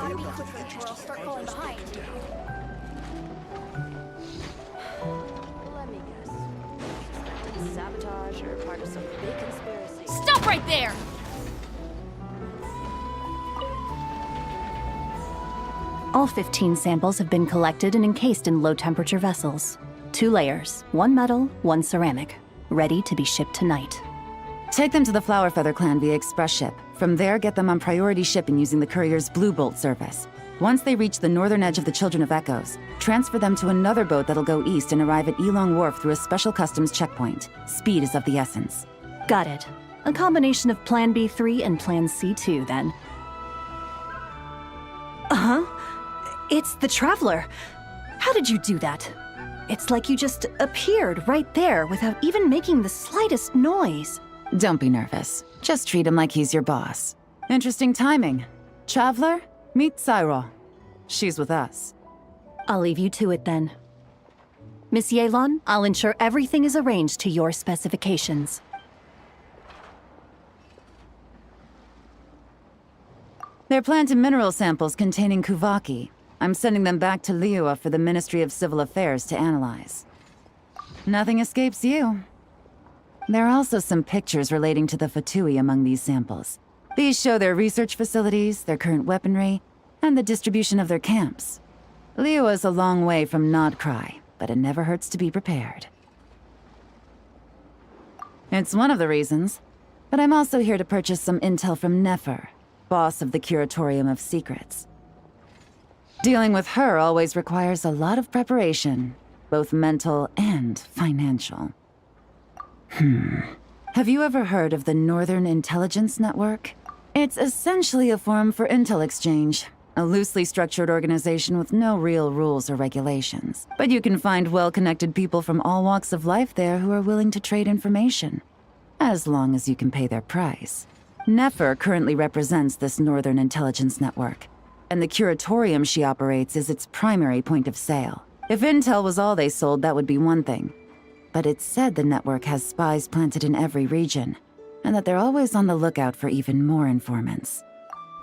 Gotta be quicker or I'll start falling behind. Let me guess. Sabotage or part of some big conspiracy. Stop right there! All 15 samples have been collected and encased in low-temperature vessels. 2 layers, 1 metal, 1 ceramic, ready to be shipped tonight. Take them to the Flower Feather clan via express ship. From there, get them on priority shipping using the courier's Blue Bolt service. Once they reach the northern edge of the Children of Echoes, transfer them to another boat that'll go east and arrive at Elong Wharf through a special customs checkpoint. Speed is of the essence. Got it. A combination of Plan B3 and Plan C2, then. Uh-huh. It's the Traveler. How did you do that? It's like you just appeared right there without even making the slightest noise. Don't be nervous. Just treat him like he's your boss. Interesting timing. Traveler, meet Cyril. She's with us. I'll leave you to it then. Miss Yelon, I'll ensure everything is arranged to your specifications. They're plant and mineral samples containing Kuvaki. I'm sending them back to Liua for the Ministry of Civil Affairs to analyze. Nothing escapes you. There are also some pictures relating to the Fatui among these samples. These show their research facilities, their current weaponry, and the distribution of their camps. Liua is a long way from Nodcry, but it never hurts to be prepared. It's one of the reasons, but I'm also here to purchase some intel from Nefer, boss of the Curatorium of Secrets. Dealing with her always requires a lot of preparation, both mental and financial. Have you ever heard of the Northern Intelligence Network? It's essentially a forum for intel exchange, a loosely structured organization with no real rules or regulations. But you can find well-connected people from all walks of life there who are willing to trade information, as long as you can pay their price. Nefer currently represents this Northern Intelligence Network, and the curatorium she operates is its primary point of sale. If intel was all they sold, that would be one thing. But it's said the network has spies planted in every region, and that they're always on the lookout for even more informants.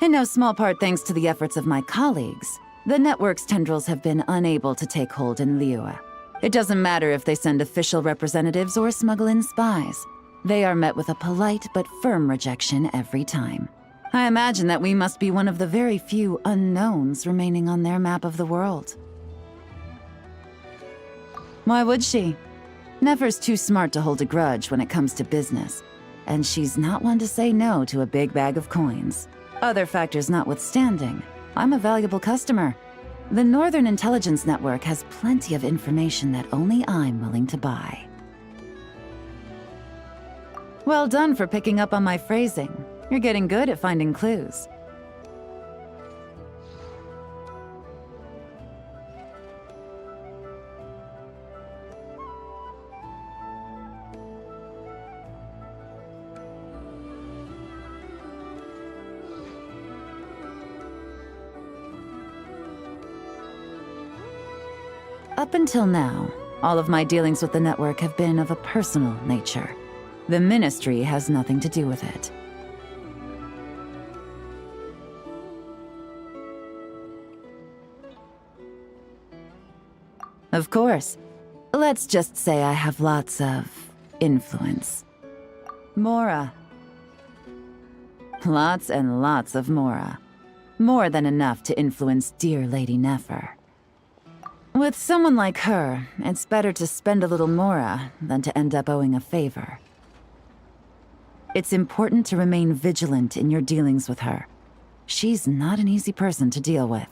In no small part thanks to the efforts of my colleagues, the network's tendrils have been unable to take hold in Liua. It doesn't matter if they send official representatives or smuggle in spies. They are met with a polite but firm rejection every time. I imagine that we must be one of the very few unknowns remaining on their map of the world. Why would she? Nefer's too smart to hold a grudge when it comes to business, and she's not one to say no to a big bag of coins. Other factors notwithstanding, I'm a valuable customer. The Northern Intelligence Network has plenty of information that only I'm willing to buy. Well done for picking up on my phrasing. You're getting good at finding clues. Up until now, all of my dealings with the network have been of a personal nature. The Ministry has nothing to do with it. Of course. Let's just say I have lots of influence. Mora. Lots and lots of Mora. More than enough to influence dear Lady Nefer. With someone like her, it's better to spend a little Mora than to end up owing a favor. It's important to remain vigilant in your dealings with her. She's not an easy person to deal with.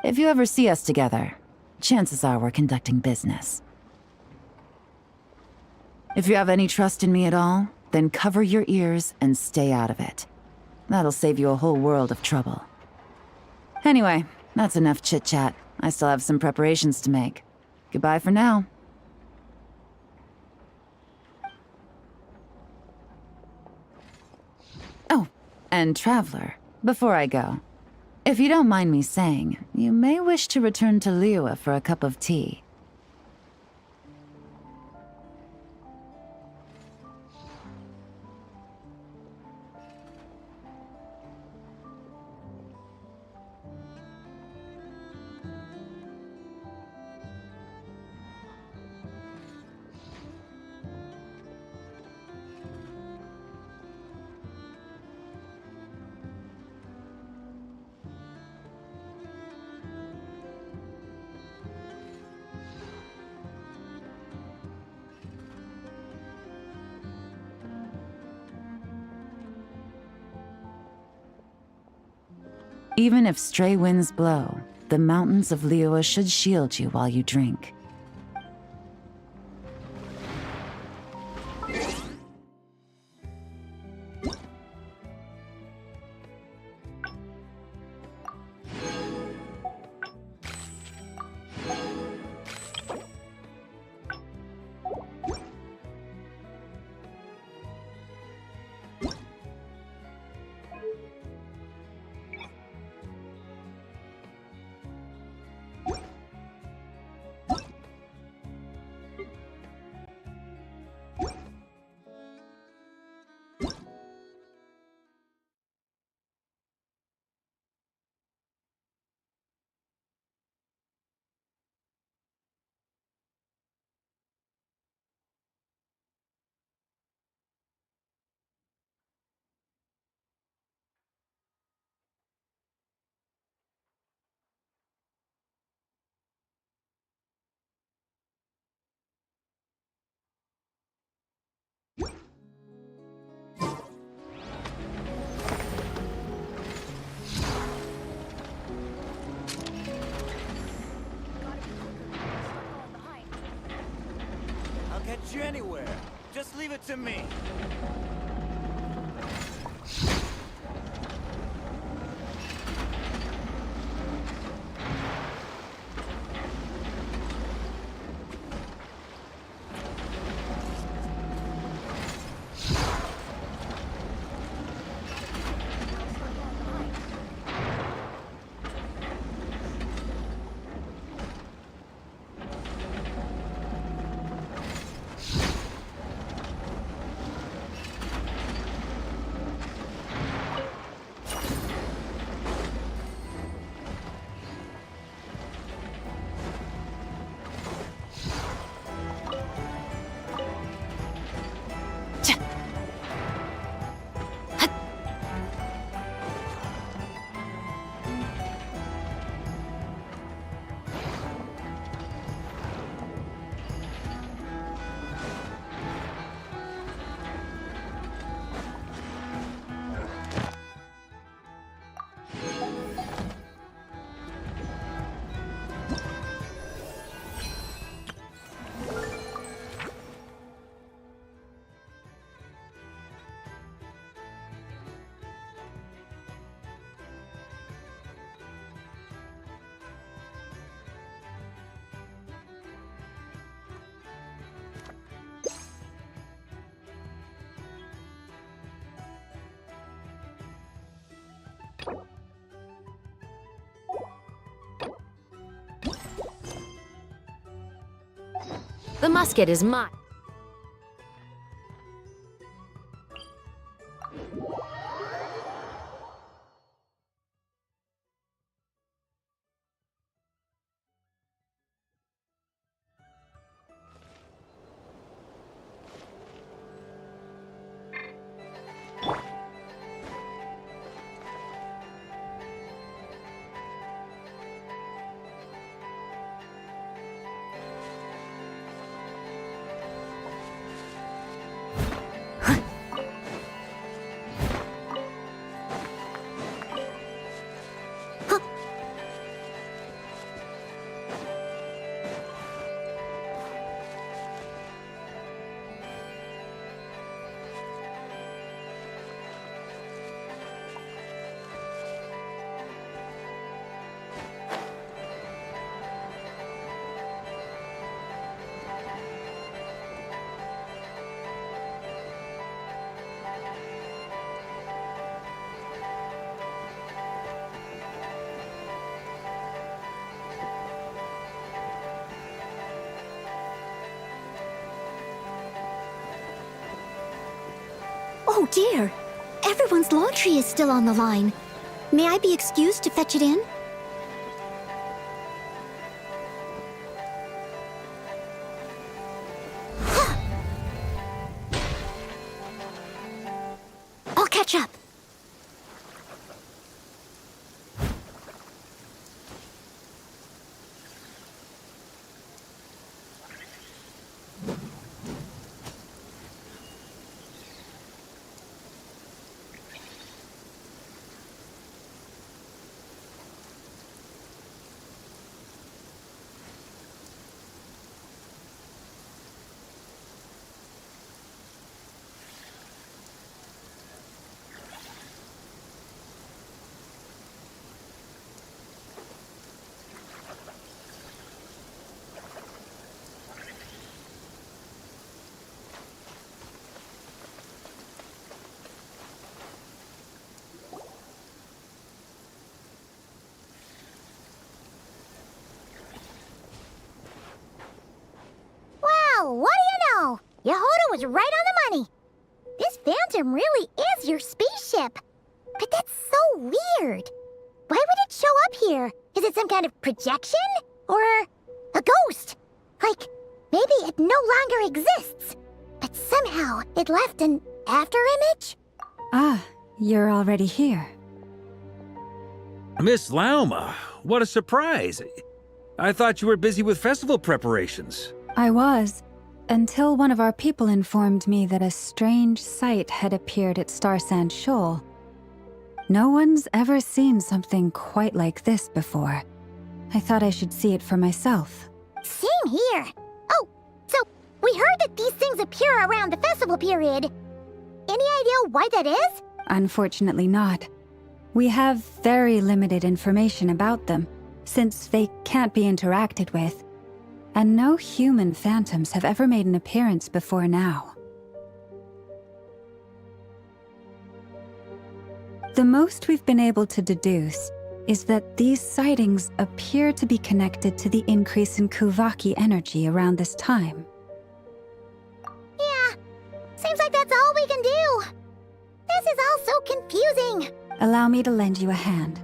If you ever see us together, chances are we're conducting business. If you have any trust in me at all, then cover your ears and stay out of it. That'll save you a whole world of trouble. Anyway, that's enough chit-chat. I still have some preparations to make. Goodbye for now. Oh, and Traveler, before I go, if you don't mind me saying, you may wish to return to Liyue for a cup of tea. Even if stray winds blow, the mountains of Liyue should shield you while you drink. I'll get you anywhere. Just leave it to me. The musket is mine. Oh dear! Everyone's laundry is still on the line. May I be excused to fetch it in? I'll catch up. Well, what do you know? Yehuda was right on the money. This phantom really is your spaceship. But that's so weird. Why would it show up here? Is it some kind of projection? Or a ghost? Like, maybe it no longer exists. But somehow it left an afterimage? Ah, you're already here. Miss Lauma, what a surprise. I thought you were busy with festival preparations. I was, until one of our people informed me that a strange sight had appeared at Starsand Shoal. No one's ever seen something quite like this before. I thought I should see it for myself. Same here. Oh, so we heard that these things appear around the festival period. Any idea why that is? Unfortunately not. We have very limited information about them, since they can't be interacted with. And no human phantoms have ever made an appearance before now. The most we've been able to deduce is that these sightings appear to be connected to the increase in Kuvaki energy around this time. Yeah, seems like that's all we can do. This is all so confusing. Allow me to lend you a hand.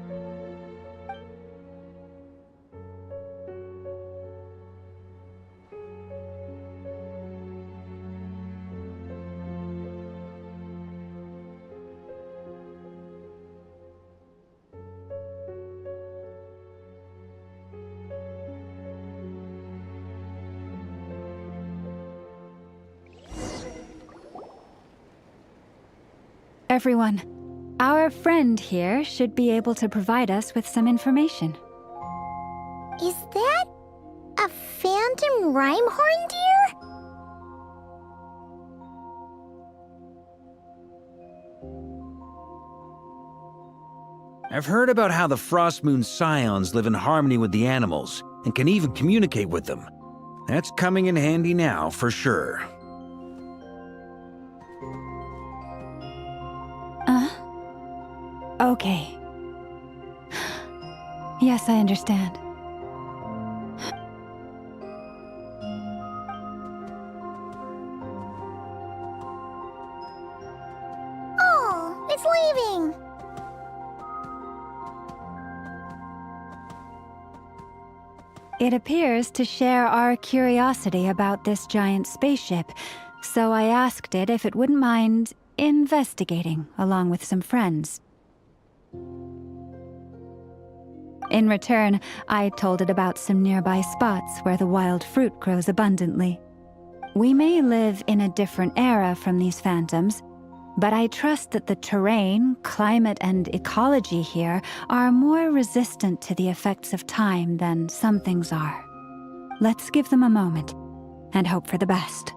Everyone, our friend here should be able to provide us with some information. Is that a phantom rhymehorn deer? I've heard about how the Frostmoon Scions live in harmony with the animals and can even communicate with them. That's coming in handy now, for sure. Okay. Yes, I understand. Oh, it's leaving. It appears to share our curiosity about this giant spaceship, so I asked it if it wouldn't mind investigating along with some friends. In return, I told it about some nearby spots where the wild fruit grows abundantly. We may live in a different era from these phantoms, but I trust that the terrain, climate, and ecology here are more resistant to the effects of time than some things are. Let's give them a moment and hope for the best.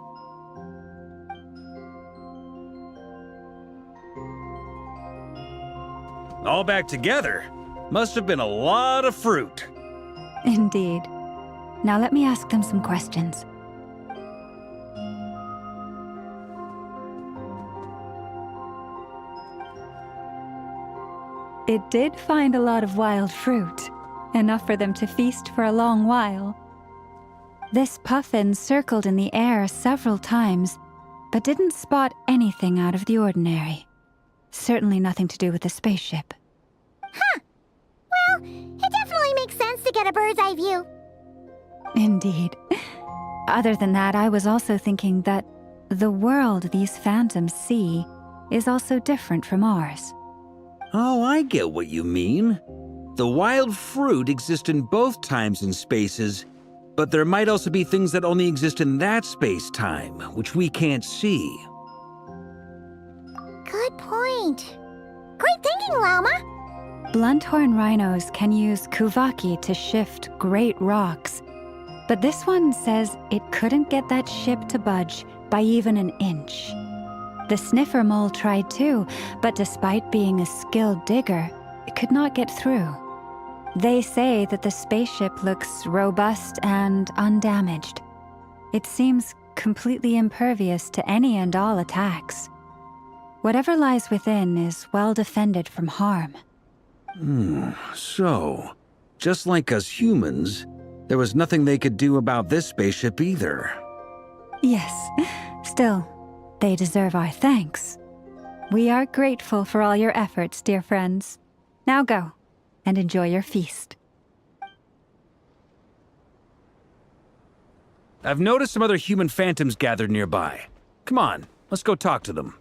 All back together? Must have been a lot of fruit. Indeed. Now let me ask them some questions. It did find a lot of wild fruit, enough for them to feast for a long while. This puffin circled in the air several times, but didn't spot anything out of the ordinary. Certainly nothing to do with the spaceship. Well, it definitely makes sense to get a bird's eye view. Indeed. Other than that, I was also thinking that the world these phantoms see is also different from ours. Oh, I get what you mean. The wild fruit exists in both times and spaces, but there might also be things that only exist in that space-time, which we can't see. Good point. Great thinking, Llama. Blunthorn rhinos can use kuvaki to shift great rocks, but this one says it couldn't get that ship to budge by even an inch. The sniffer mole tried too, but despite being a skilled digger, it could not get through. They say that the spaceship looks robust and undamaged. It seems completely impervious to any and all attacks. Whatever lies within is well defended from harm. So, just like us humans, there was nothing they could do about this spaceship either. Yes, still, they deserve our thanks. We are grateful for all your efforts, dear friends. Now go, and enjoy your feast. I've noticed some other human phantoms gathered nearby. Come on, let's go talk to them.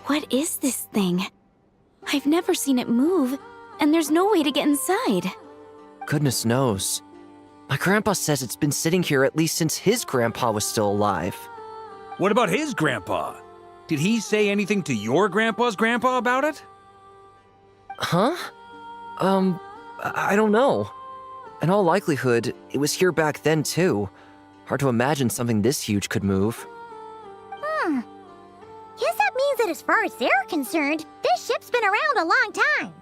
What is this thing? I've never seen it move, and there's no way to get inside. Goodness knows. My grandpa says it's been sitting here at least since his grandpa was still alive. What about his grandpa? Did he say anything to your grandpa's grandpa about it? Huh? I don't know. In all likelihood, it was here back then too. Hard to imagine something this huge could move. Guess that means that as far as they're concerned, this ship's been around a long time.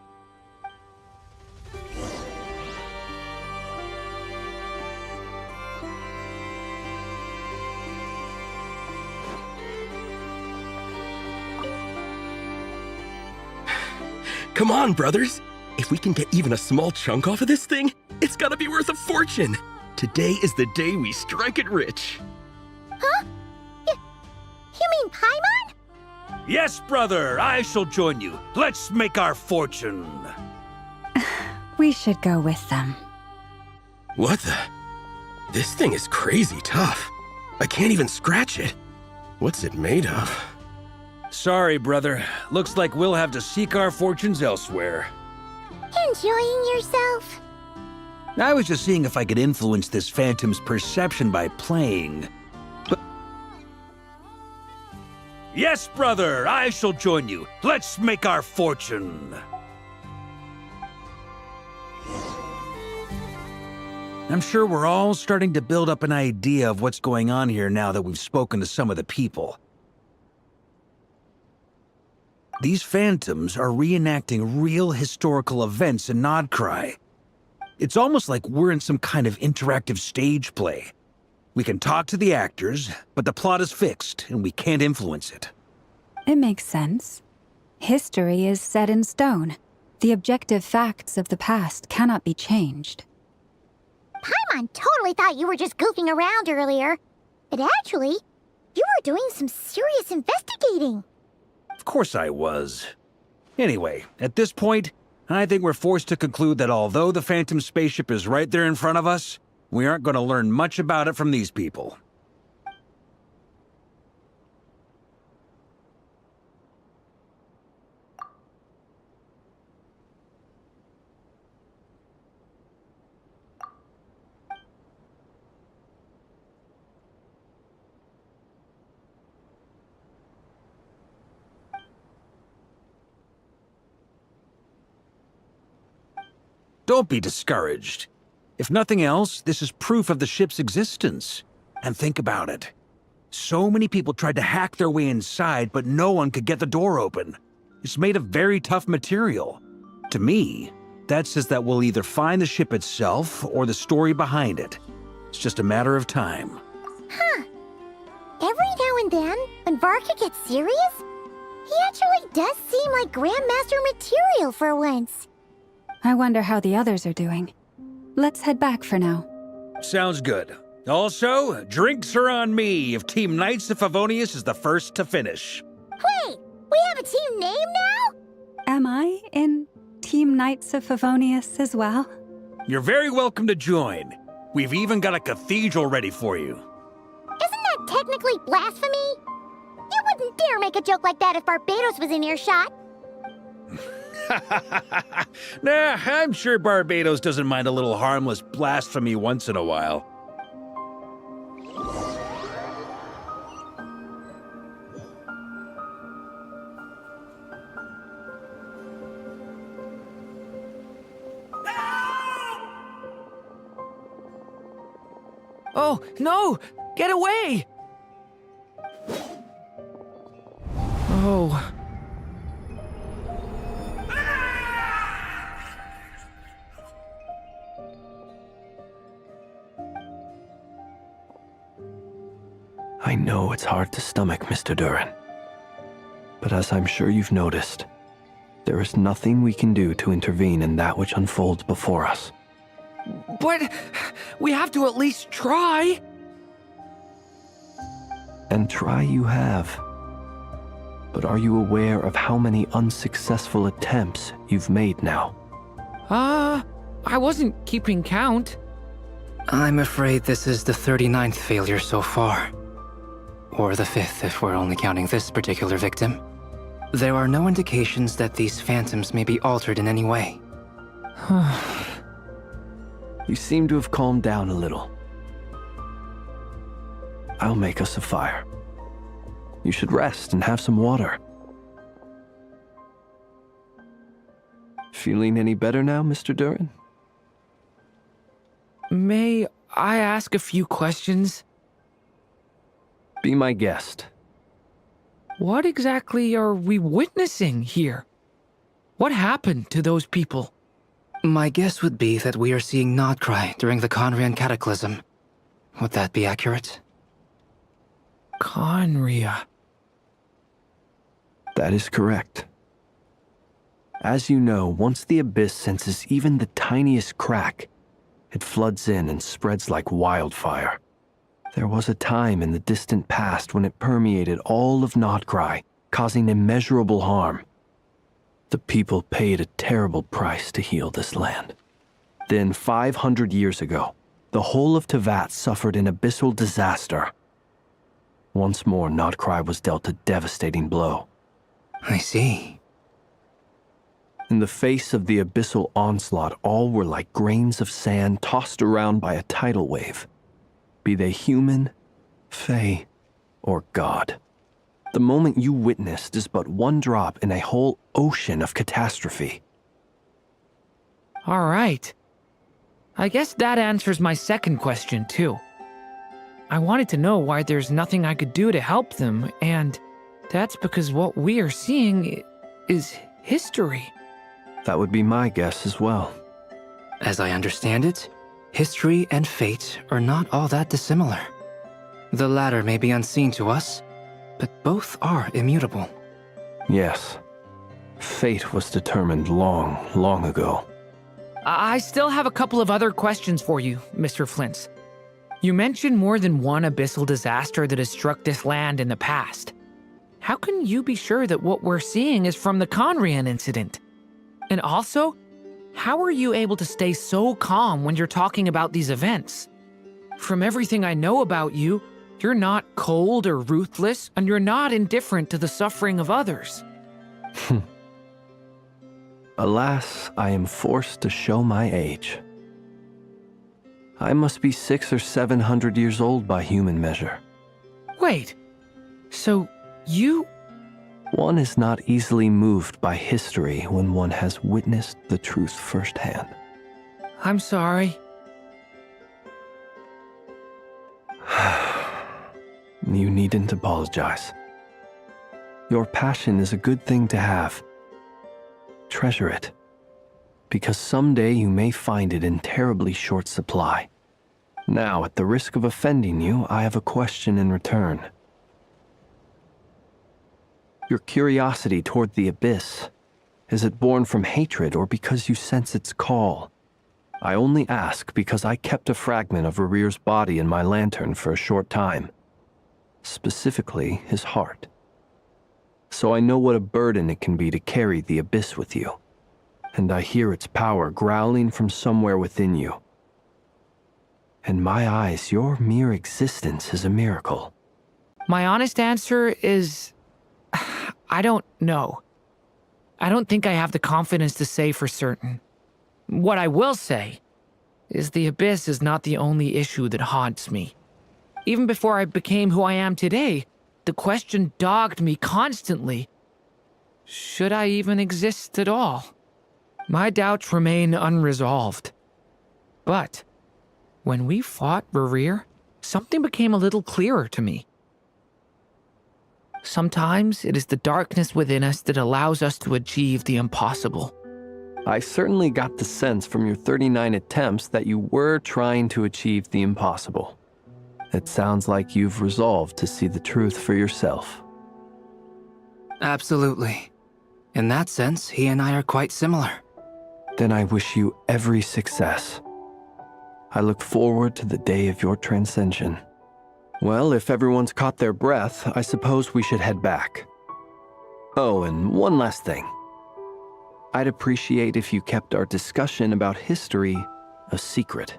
Come on, brothers. If we can get even a small chunk off of this thing, it's gotta be worth a fortune. Today is the day we strike it rich. Huh? You mean Paimon? Yes, brother, I shall join you. Let's make our fortune. We should go with them. What the? This thing is crazy tough. I can't even scratch it. What's it made of? Sorry, brother. Looks like we'll have to seek our fortunes elsewhere. Enjoying yourself? I was just seeing if I could influence this phantom's perception by playing. But... Yes, brother, I shall join you. Let's make our fortune. I'm sure we're all starting to build up an idea of what's going on here now that we've spoken to some of the people. These phantoms are reenacting real historical events in Nodcry. It's almost like we're in some kind of interactive stage play. We can talk to the actors, but the plot is fixed and we can't influence it. It makes sense. History is set in stone. The objective facts of the past cannot be changed. Paimon totally thought you were just goofing around earlier. But actually, you were doing some serious investigating. Of course I was. Anyway, at this point, I think we're forced to conclude that although the Phantom spaceship is right there in front of us, we aren't going to learn much about it from these people. Don't be discouraged. If nothing else, this is proof of the ship's existence. And think about it. So many people tried to hack their way inside, but no one could get the door open. It's made of very tough material. To me, that says that we'll either find the ship itself or the story behind it. It's just a matter of time. Huh. Every now and then, when Varka gets serious, he actually does seem like Grandmaster material for once. I wonder how the others are doing. Let's head back for now. Sounds good. Also, drinks are on me if Team Knights of Favonius is the first to finish. Wait, we have a team name now? Am I in Team Knights of Favonius as well? You're very welcome to join. We've even got a cathedral ready for you. Isn't that technically blasphemy? You wouldn't dare make a joke like that if Barbados was in earshot. Nah, I'm sure Barbados doesn't mind a little harmless blasphemy once in a while. Oh, no! Get away! Oh. I know it's hard to stomach, Mr. Duran. But as I'm sure you've noticed, there is nothing we can do to intervene in that which unfolds before us. But we have to at least try. And try you have. But are you aware of how many unsuccessful attempts you've made now? I wasn't keeping count. I'm afraid this is the 39th failure so far. Or the 5th if we're only counting this particular victim. There are no indications that these phantoms may be altered in any way. You seem to have calmed down a little. I'll make us a fire. You should rest and have some water. Feeling any better now, Mr. Duran? May I ask a few questions? Be my guest. What exactly are we witnessing here? What happened to those people? My guess would be that we are seeing Nodcry during the Conrian Cataclysm. Would that be accurate? Conria. That is correct. As you know, once the Abyss senses even the tiniest crack, it floods in and spreads like wildfire. There was a time in the distant past when it permeated all of Nodcry, causing immeasurable harm. The people paid a terrible price to heal this land. Then, 500 years ago, the whole of Teyvat suffered an abyssal disaster. Once more, Nodcry was dealt a devastating blow. I see. In the face of the abyssal onslaught, all were like grains of sand tossed around by a tidal wave. Be they human, fae, or god. The moment you witnessed is but one drop in a whole ocean of catastrophe. All right. I guess that answers my second question, too. I wanted to know why there's nothing I could do to help them, and that's because what we are seeing is history. That would be my guess as well. As I understand it, history and fate are not all that dissimilar. The latter may be unseen to us, but both are immutable. Yes. Fate was determined long, long ago. I still have a couple of other questions for you, Mr. Flintz. You mentioned more than one abyssal disaster that has struck this land in the past. How can you be sure that what we're seeing is from the Conrian incident? And also, how are you able to stay so calm when you're talking about these events? From everything I know about you, you're not cold or ruthless, and you're not indifferent to the suffering of others. Alas, I am forced to show my age. I must be 600 or 700 years old by human measure. Wait, so you... One is not easily moved by history when one has witnessed the truth firsthand. I'm sorry. You needn't apologize. Your passion is a good thing to have. Treasure it, because someday you may find it in terribly short supply. Now, at the risk of offending you, I have a question in return. Your curiosity toward the abyss, is it born from hatred or because you sense its call? I only ask because I kept a fragment of Rere's body in my lantern for a short time. Specifically, his heart. So I know what a burden it can be to carry the abyss with you. And I hear its power growling from somewhere within you. In my eyes, your mere existence is a miracle. My honest answer is... I don't know. I don't think I have the confidence to say for certain. What I will say is the abyss is not the only issue that haunts me. Even before I became who I am today, the question dogged me constantly. Should I even exist at all? My doubts remain unresolved. But when we fought Rerir, something became a little clearer to me. Sometimes it is the darkness within us that allows us to achieve the impossible. I certainly got the sense from your 39 attempts that you were trying to achieve the impossible. It sounds like you've resolved to see the truth for yourself. Absolutely. In that sense, he and I are quite similar. Then I wish you every success. I look forward to the day of your transcension. Well, if everyone's caught their breath, I suppose we should head back. Oh, and one last thing. I'd appreciate if you kept our discussion about history a secret.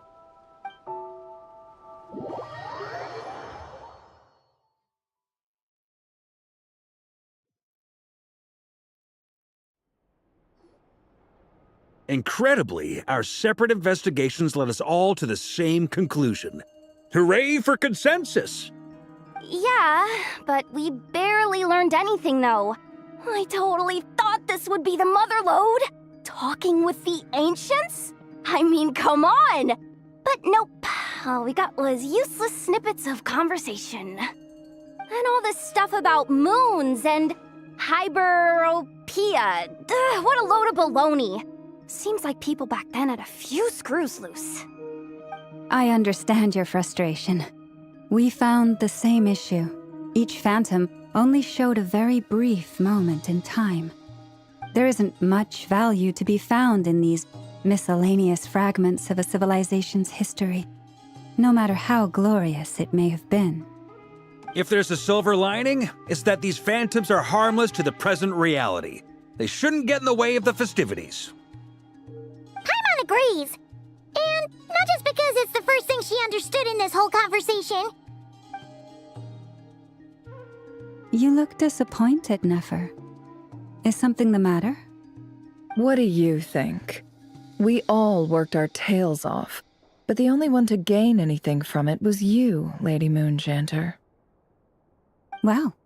Incredibly, our separate investigations led us all to the same conclusion. Hooray for consensus! Yeah, but we barely learned anything, though. I totally thought this would be the mother lode. Talking with the ancients? I mean, come on! But nope. All we got was useless snippets of conversation. And all this stuff about moons and hyperopia. What a load of baloney. Seems like people back then had a few screws loose. I understand your frustration. We found the same issue. Each phantom only showed a very brief moment in time. There isn't much value to be found in these miscellaneous fragments of a civilization's history, no matter how glorious it may have been. If there's a silver lining, it's that these phantoms are harmless to the present reality. They shouldn't get in the way of the festivities. Paimon agrees. And not just because it's the first thing she understood in this whole conversation. You look disappointed, Nefer. Is something the matter? What do you think? We all worked our tails off, but the only one to gain anything from it was you, Lady Moonjanter. Well,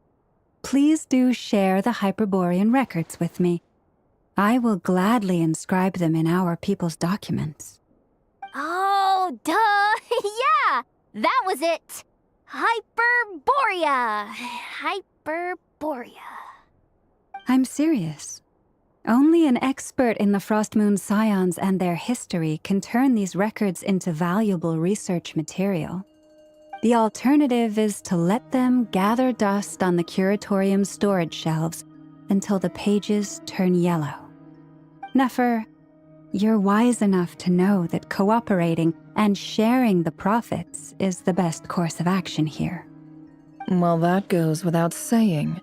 please do share the Hyperborean records with me. I will gladly inscribe them in our people's documents. Oh, duh! Yeah! That was it! Hyperborea! Hyperborea. I'm serious. Only an expert in the Frostmoon Scions and their history can turn these records into valuable research material. The alternative is to let them gather dust on the Curatorium's storage shelves until the pages turn yellow. Nefer, you're wise enough to know that cooperating and sharing the profits is the best course of action here. Well, that goes without saying.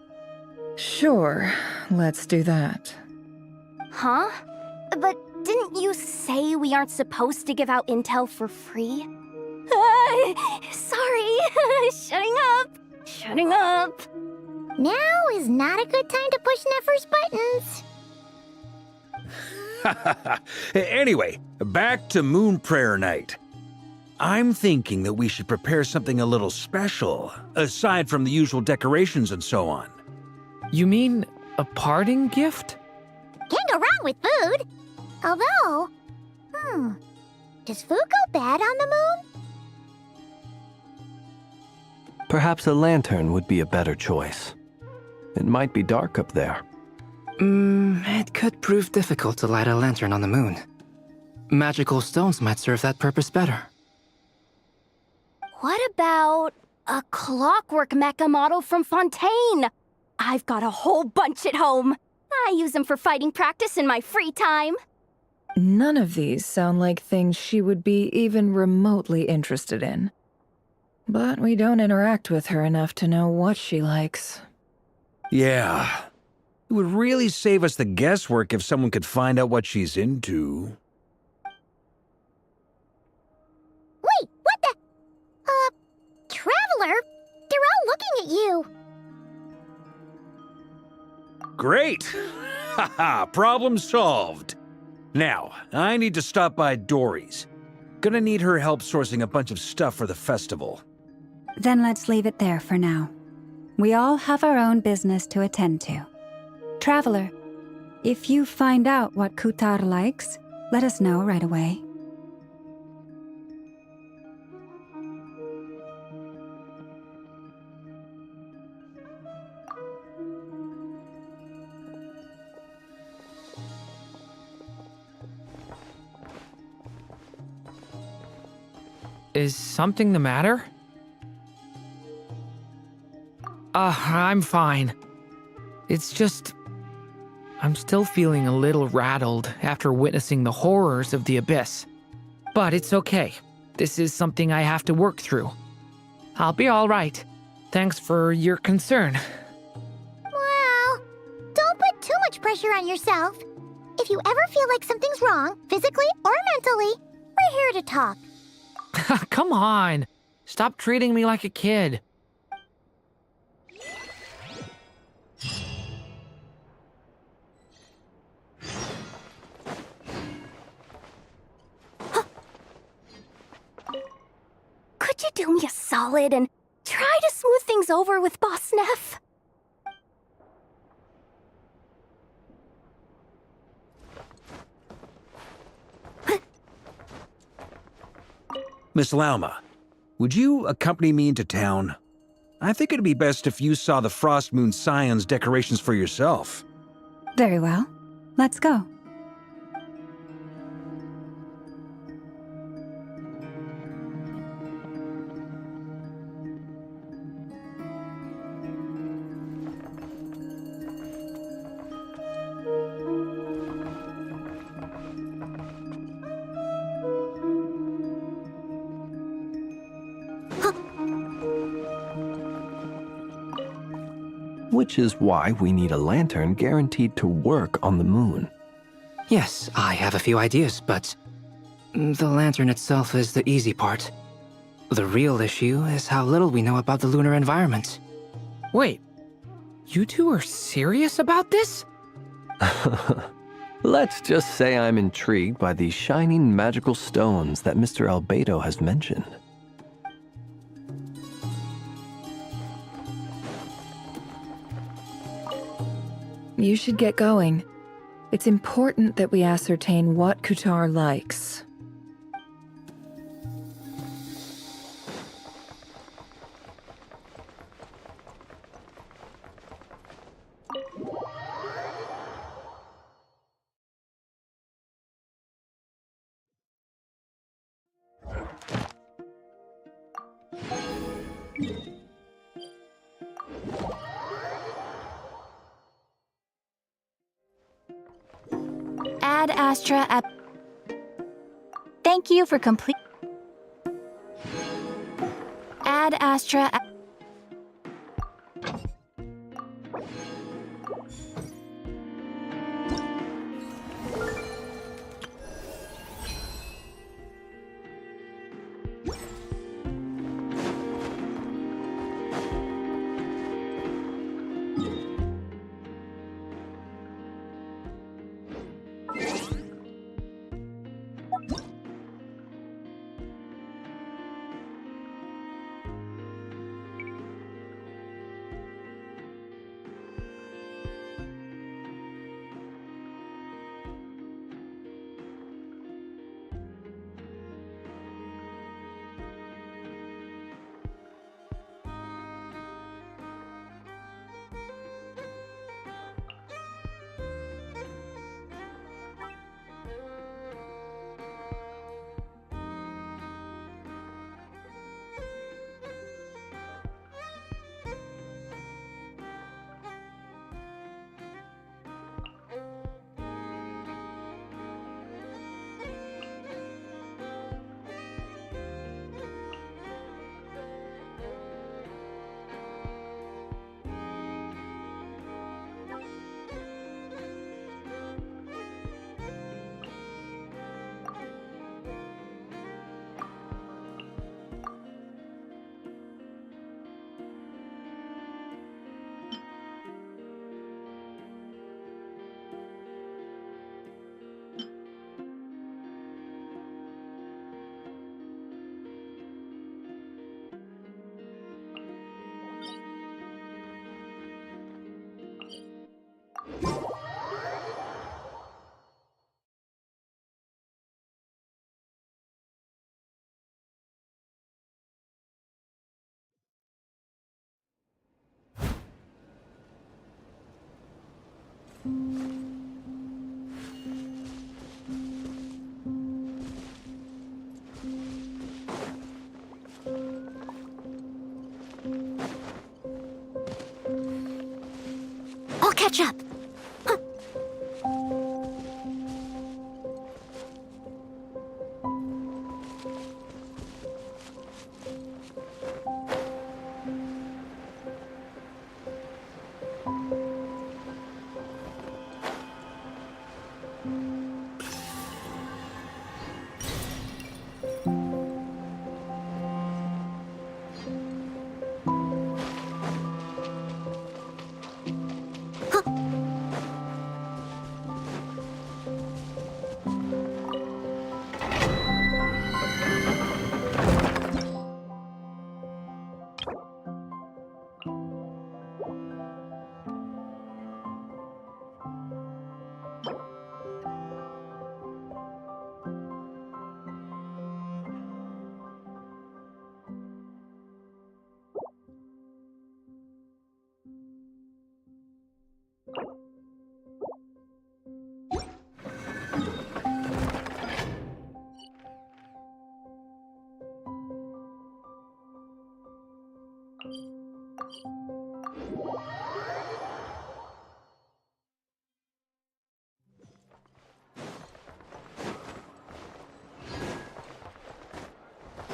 Sure, let's do that. Huh? But didn't you say we aren't supposed to give out intel for free? Sorry. Shutting up. Now is not a good time to push Nefer's buttons. Anyway, back to Moon Prayer Night. I'm thinking that we should prepare something a little special, aside from the usual decorations and so on. You mean a parting gift? Can't go wrong with food. Although, does food go bad on the moon? Perhaps a lantern would be a better choice. It might be dark up there. It could prove difficult to light a lantern on the moon. Magical stones might serve that purpose better. What about a clockwork mecha model from Fontaine? I've got a whole bunch at home. I use them for fighting practice in my free time. None of these sound like things she would be even remotely interested in. But we don't interact with her enough to know what she likes. Yeah. It would really save us the guesswork if someone could find out what she's into. Wait, what the? Traveler? They're all looking at you. Great! Haha, problem solved. Now, I need to stop by Dory's. Gonna need her help sourcing a bunch of stuff for the festival. Then let's leave it there for now. We all have our own business to attend to. Traveler, if you find out what Kutar likes, let us know right away. Is something the matter? I'm fine. It's just... I'm still feeling a little rattled after witnessing the horrors of the Abyss. But it's okay. This is something I have to work through. I'll be all right. Thanks for your concern. Well, don't put too much pressure on yourself. If you ever feel like something's wrong, physically or mentally, we're here to talk. Come on. Stop treating me like a kid. Could you do me a solid and try to smooth things over with Boss Neff? Miss Lauma, would you accompany me into town? I think it'd be best if you saw the Frost Moon Scion's decorations for yourself. Very well. Let's go. Which is why we need a lantern guaranteed to work on the moon. Yes, I have a few ideas, but the lantern itself is the easy part. The real issue is how little we know about the lunar environment. Wait, you two are serious about this? Let's just say I'm intrigued by these shining magical stones that Mr. Albedo has mentioned. You should get going. It's important that we ascertain what Kutar likes. Ad Astra app. Thank you for complete. Ad Astra app. I'll catch up.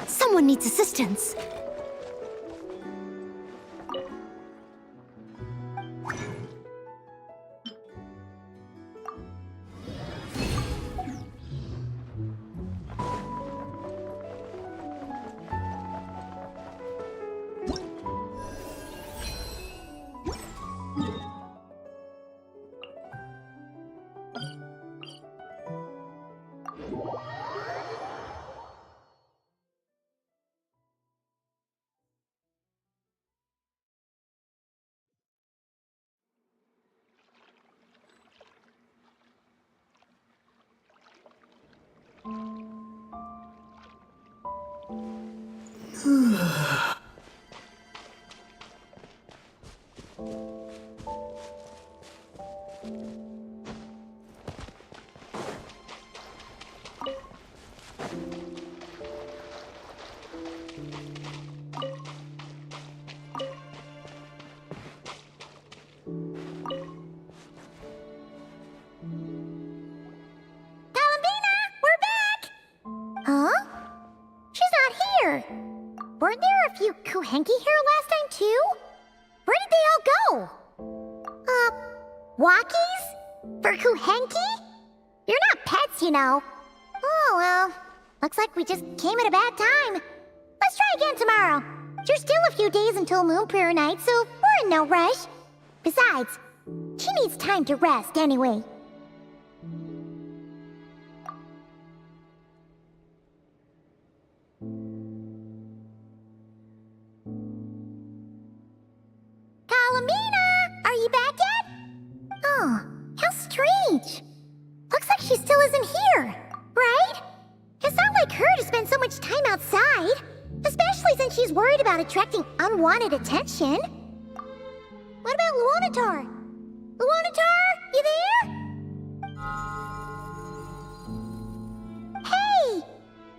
Someone needs assistance. Huh? She's not here. Weren't there a few Kuhenki here last time, too? Where did they all go? Walkies? For Kuhenki? You're not pets, you know. Oh, well. Looks like we just came at a bad time. Let's try again tomorrow. There's still a few days until Moon Prayer Night, so we're in no rush. Besides, she needs time to rest anyway. Kalamina! Are you back yet? Oh, how strange. Looks like she still isn't here, right? It's not like her to spend so much time outside, especially since she's worried about attracting unwanted attention. What about Luonatar? Luonatar, you there? Hey!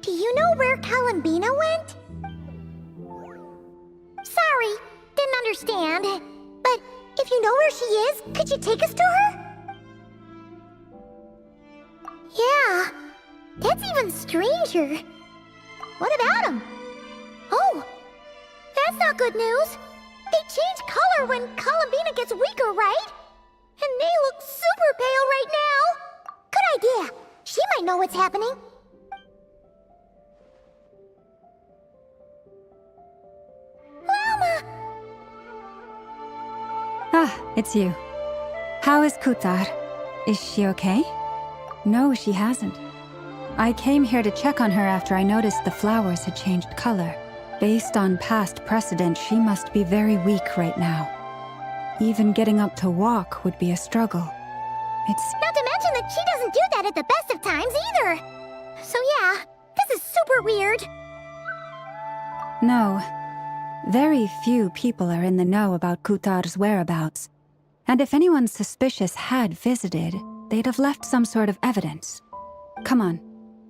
Do you know where Kalambina went? Sorry, didn't understand. But if you know where she is, could you take us to her? Yeah, that's even stranger. What about him? Oh, that's not good news. They change color when Kalambina gets weaker, right? And they look super pale right now. Good idea. She might know what's happening. Llama! Ah, it's you. How is Kutar? Is she okay? No, she hasn't. I came here to check on her after I noticed the flowers had changed color. Based on past precedent, she must be very weak right now. Even getting up to walk would be a struggle. It's... Not to mention that she doesn't do that at the best of times either. So yeah, this is super weird. No. Very few people are in the know about Kutar's whereabouts. And if anyone suspicious had visited, they'd have left some sort of evidence. Come on,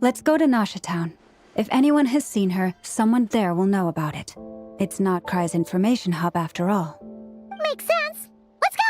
let's go to Nasha Town. If anyone has seen her, someone there will know about it. It's not Cry's information hub after all. Makes sense. Let's go!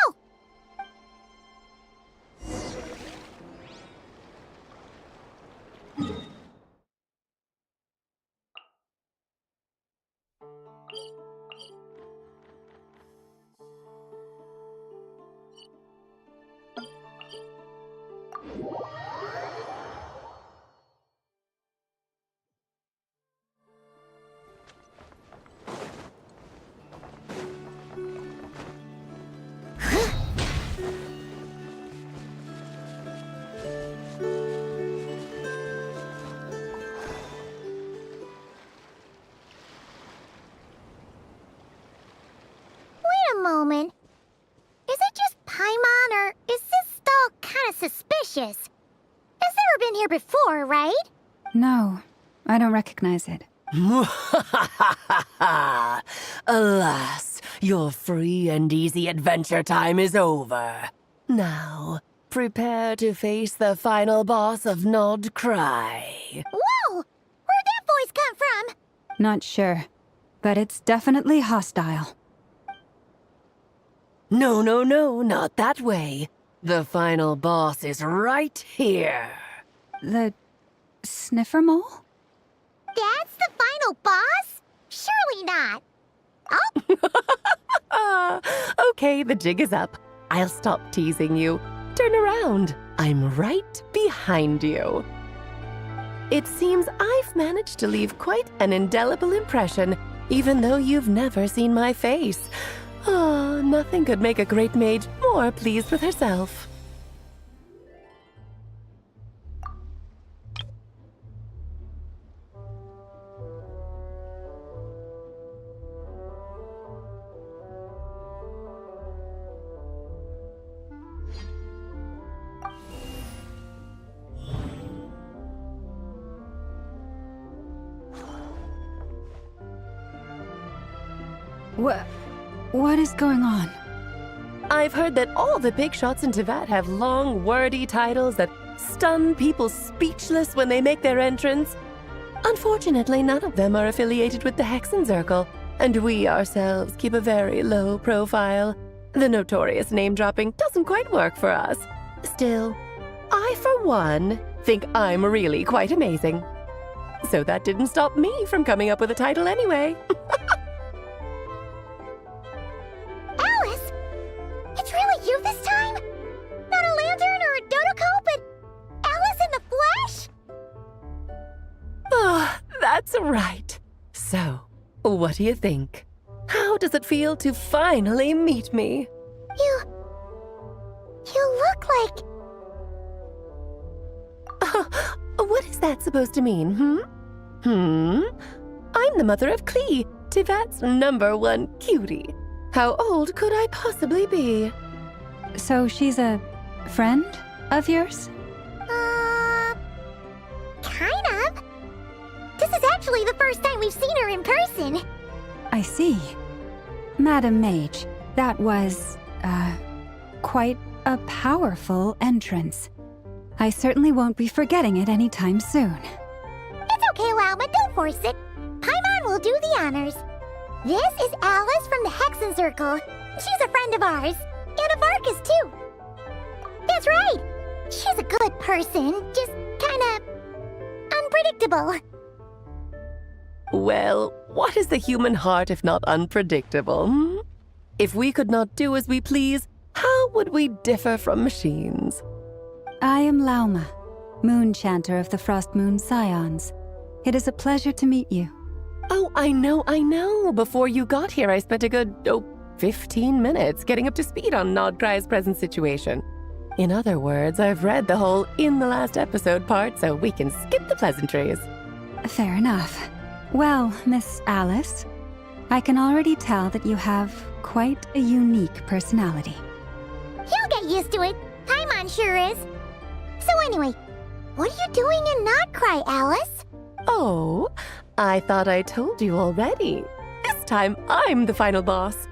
Moment. Is it just Paimon, or is this stall kind of suspicious? It's never been here before, right? No, I don't recognize it. Alas, your free and easy adventure time is over. Now, prepare to face the final boss of Nod Cry. Whoa! Where'd that voice come from? Not sure, but it's definitely hostile. No, no, no, not that way. The final boss is right here. The sniffer mole? That's the final boss? Surely not. Okay, the jig is up. I'll stop teasing you. Turn around. I'm right behind you. It seems I've managed to leave quite an indelible impression, even though you've never seen my face. Ah, nothing could make a great mage more pleased with herself. What is going on? I've heard that all the big shots in Teyvat have long, wordy titles that stun people speechless when they make their entrance. Unfortunately, none of them are affiliated with the Hexen Circle, and we ourselves keep a very low profile. The notorious name-dropping doesn't quite work for us. Still, I, for one, think I'm really quite amazing. So that didn't stop me from coming up with a title anyway. Alice! It's really you this time? Not a lantern or a Dodoko, but Alice in the flesh? Ah, that's right. So, what do you think? How does it feel to finally meet me? You look like... What is that supposed to mean, I'm the mother of Klee, Teyvat's #1 cutie. How old could I possibly be? So she's a friend of yours? Kind of. This is actually the first time we've seen her in person. I see. Madam Mage, that was, quite a powerful entrance. I certainly won't be forgetting it anytime soon. It's okay, Lauma, don't force it. Paimon will do the honors. This is Alice from the Hexen Circle. She's a friend of ours. And of Arcus, too. That's right. She's a good person, just kinda... unpredictable. Well, what is the human heart if not unpredictable? If we could not do as we please, how would we differ from machines? I am Lauma, Moon Chanter of the Frost Moon Scions. It is a pleasure to meet you. Oh, I know. Before you got here, I spent a good, 15 minutes getting up to speed on Nodcry's present situation. In other words, I've read the whole in the last episode part, so we can skip the pleasantries. Fair enough. Well, Miss Alice, I can already tell that you have quite a unique personality. You'll get used to it. Paimon sure is. So anyway, what are you doing in Nodcry, Alice? Oh, I thought I told you already. This time, I'm the final boss.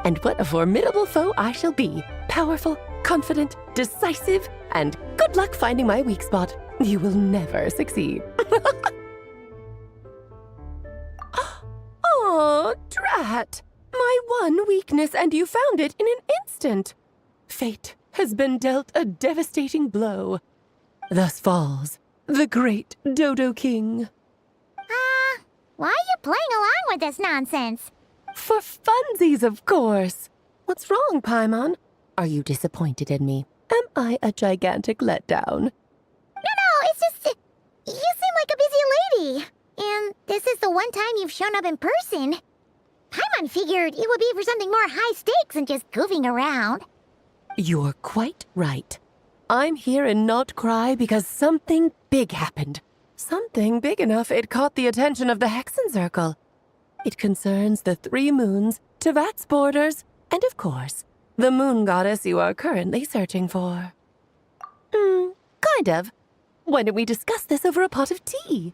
And what a formidable foe I shall be. Powerful, confident, decisive, and good luck finding my weak spot. You will never succeed. Oh, drat! My one weakness, and you found it in an instant. Fate has been dealt a devastating blow. Thus falls the great Dodo King. Why are you playing along with this nonsense? For funsies, of course. What's wrong, Paimon? Are you disappointed in me? Am I a gigantic letdown? No, it's just... You seem like a busy lady. And this is the one time you've shown up in person. Paimon figured it would be for something more high stakes than just goofing around. You're quite right. I'm here in Not Cry because something big happened. Something big enough it caught the attention of the Hexen Circle. It concerns the 3 moons, Tevat's borders, and of course, the moon goddess you are currently searching for. Kind of. Why don't we discuss this over a pot of tea?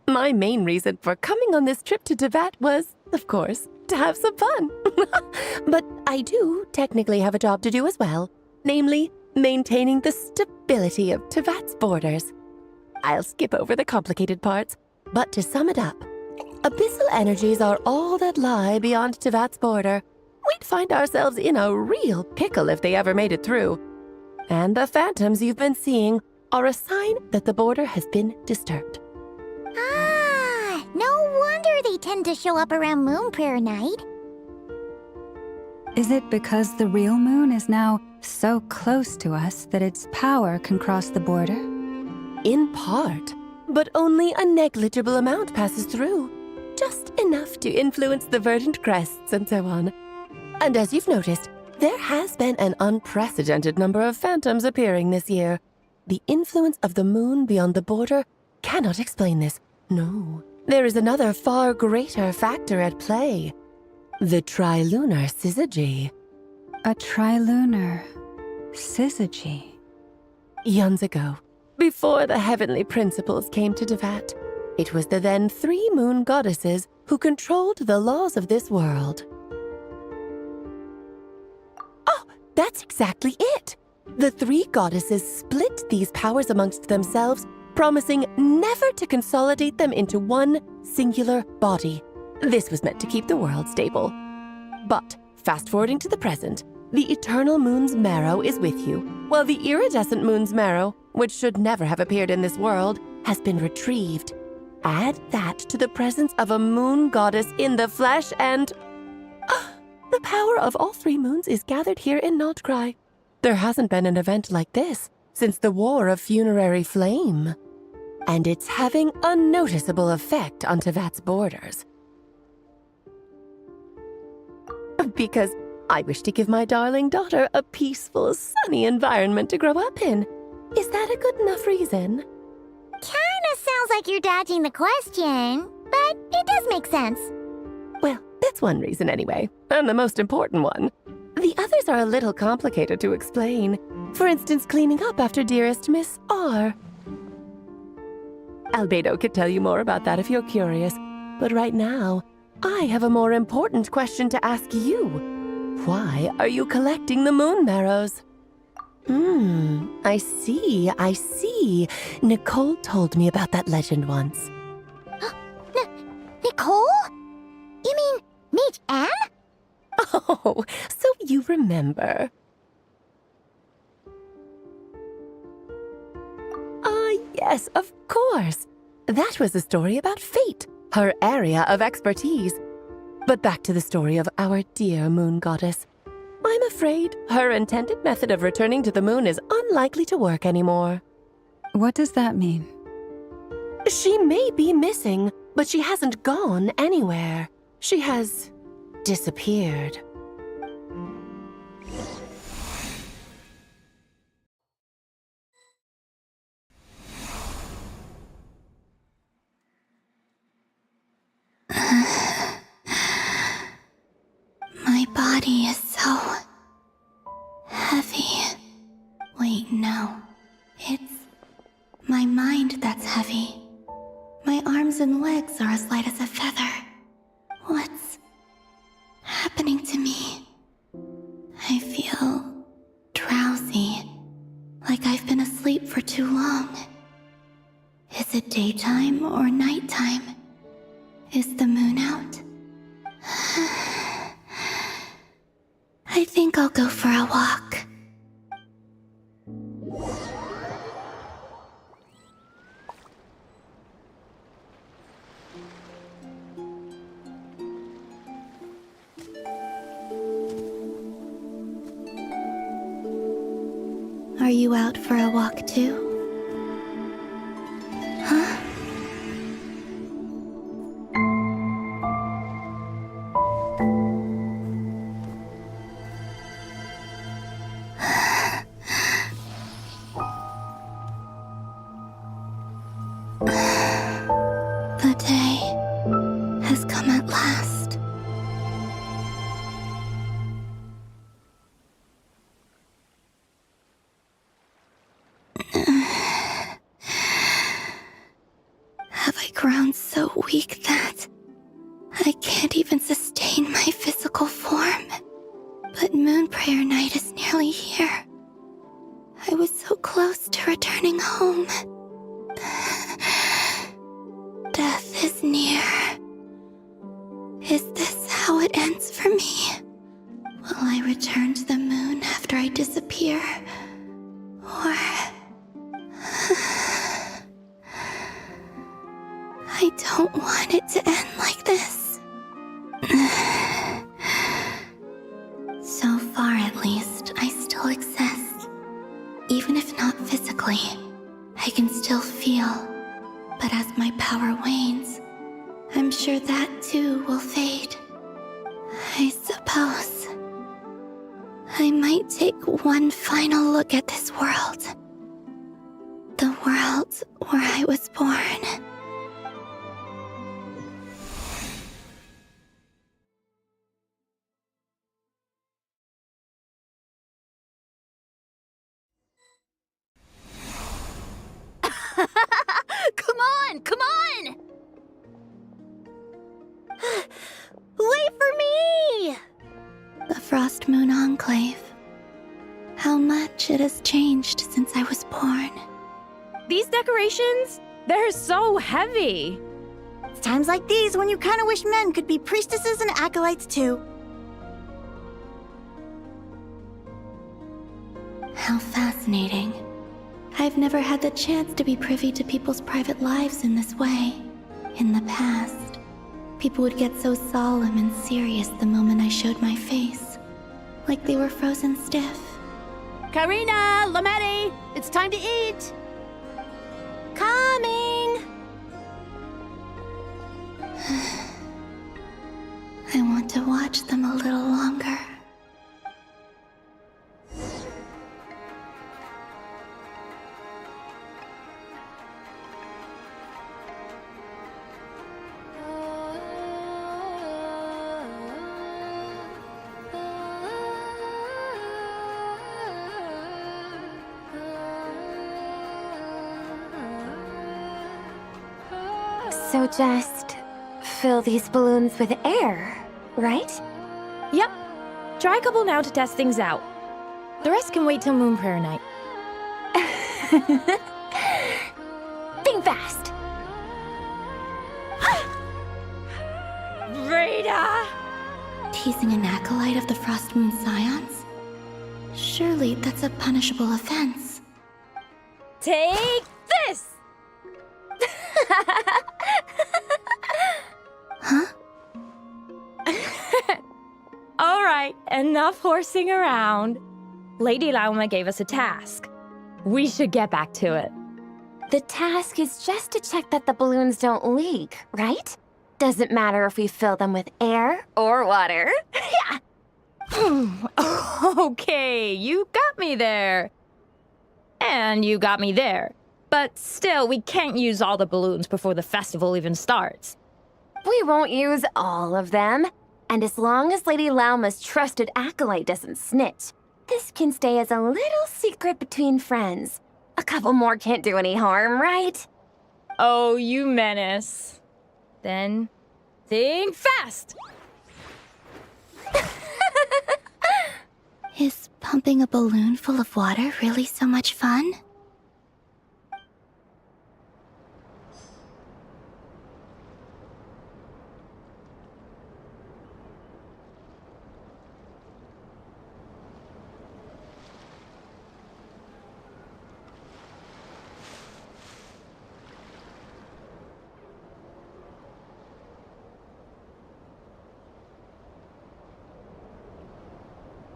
My main reason for coming on this trip to Tevat was, of course, to have some fun. But I do technically have a job to do as well, namely, maintaining the stability of Tevat's borders. I'll skip over the complicated parts, but to sum it up, abyssal energies are all that lie beyond Tevat's border. We'd find ourselves in a real pickle if they ever made it through. And the phantoms you've been seeing are a sign that the border has been disturbed. No wonder they tend to show up around Moon Prayer Night. Is it because the real moon is now so close to us that its power can cross the border? In part, but only a negligible amount passes through. Just enough to influence the verdant crests and so on. And as you've noticed, there has been an unprecedented number of phantoms appearing this year. The influence of the moon beyond the border cannot explain this. No, there is another far greater factor at play. The trilunar syzygy. A trilunar syzygy? Eons ago, before the heavenly principles came to Tevat, it was the then 3 moon goddesses who controlled the laws of this world. Oh, that's exactly it! The 3 goddesses split these powers amongst themselves, promising never to consolidate them into one singular body. This was meant to keep the world stable. But, fast-forwarding to the present, the eternal moon's marrow is with you, while the iridescent moon's marrow, which should never have appeared in this world, has been retrieved. Add that to the presence of a moon goddess in the flesh and... the power of all 3 moons is gathered here in Not Cry. There hasn't been an event like this since the War of Funerary Flame. And it's having a noticeable effect on Tevat's borders. Because I wish to give my darling daughter a peaceful, sunny environment to grow up in. Is that a good enough reason? Kinda sounds like you're dodging the question, but it does make sense. Well, that's one reason anyway, and the most important one. The others are a little complicated to explain. For instance, cleaning up after dearest Miss R. Albedo could tell you more about that if you're curious, but right now, I have a more important question to ask you. Why are you collecting the moon marrows? I see. Nicole told me about that legend once. Nicole? You mean Mage Anne? Oh, so you remember. Yes, of course. That was a story about fate, her area of expertise. But back to the story of our dear moon goddess. I'm afraid her intended method of returning to the moon is unlikely to work anymore. What does that mean? She may be missing, but she hasn't gone anywhere. She has disappeared. My body is so heavy. Wait, no. It's my mind that's heavy. My arms and legs are as light as a feather. happening to me? I feel drowsy, like I've been asleep for too long. Is it daytime or nighttime? Is the moon out? I think I'll go for a walk. Are you out for a walk too? Huh? The day has come at last. Have I grown so weak that I can't even sustain my physical form? But Moon Prayer Night is nearly here. I was so close to returning home. Death is near. Is this how it ends for me? Will I return to the moon after I disappear? Or... I don't want it to end like this. So far, at least, I still exist. Even if not physically, I can still feel. But as my power wanes, I'm sure that too will fade. I suppose I might take one final look at this world. The world where I was born. Come on! Come on! Wait for me! The Frost Moon Enclave. How much it has changed since I was born. These decorations, they're so heavy. It's times like these when you kind of wish men could be priestesses and acolytes too. How fascinating. I've never had the chance to be privy to people's private lives in this way. In the past, people would get so solemn and serious the moment I showed my face. Like they were frozen stiff. Karina, Lametti, it's time to eat. Coming! I want to watch them a little longer. So just fill these balloons with air, right? Yep. Try a couple now to test things out. The rest can wait till Moon Prayer Night. Think fast! Rita! Teasing an acolyte of the Frost Moon Scions? Surely that's a punishable offense. Take this! Huh? All right, enough horsing around. Lady Lauma gave us a task. We should get back to it. The task is just to check that the balloons don't leak, right? Doesn't matter if we fill them with air or water. Yeah. Okay, you got me there. And you got me there. But still, we can't use all the balloons before the festival even starts. We won't use all of them. And as long as Lady Lauma's trusted acolyte doesn't snitch, this can stay as a little secret between friends. A couple more can't do any harm, right? Oh, you menace. Then, think fast! Is pumping a balloon full of water really so much fun?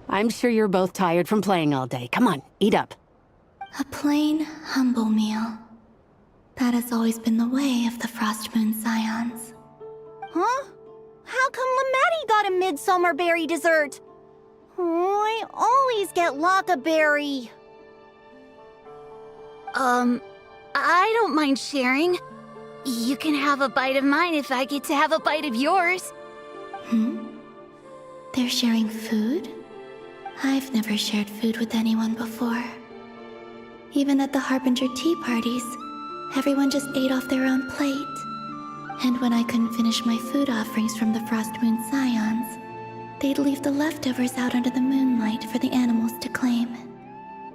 I'm sure you're both tired from playing all day. Come on, eat up. A plain, humble meal. That has always been the way of the Frost Moon Scions. Huh? How come Lamatti got a midsummer berry dessert? Oh, I always get Lockaberry. I don't mind sharing. You can have a bite of mine if I get to have a bite of yours. They're sharing food? I've never shared food with anyone before. Even at the Harbinger tea parties, everyone just ate off their own plate. And when I couldn't finish my food offerings from the Frost Moon Scions, they'd leave the leftovers out under the moonlight for the animals to claim.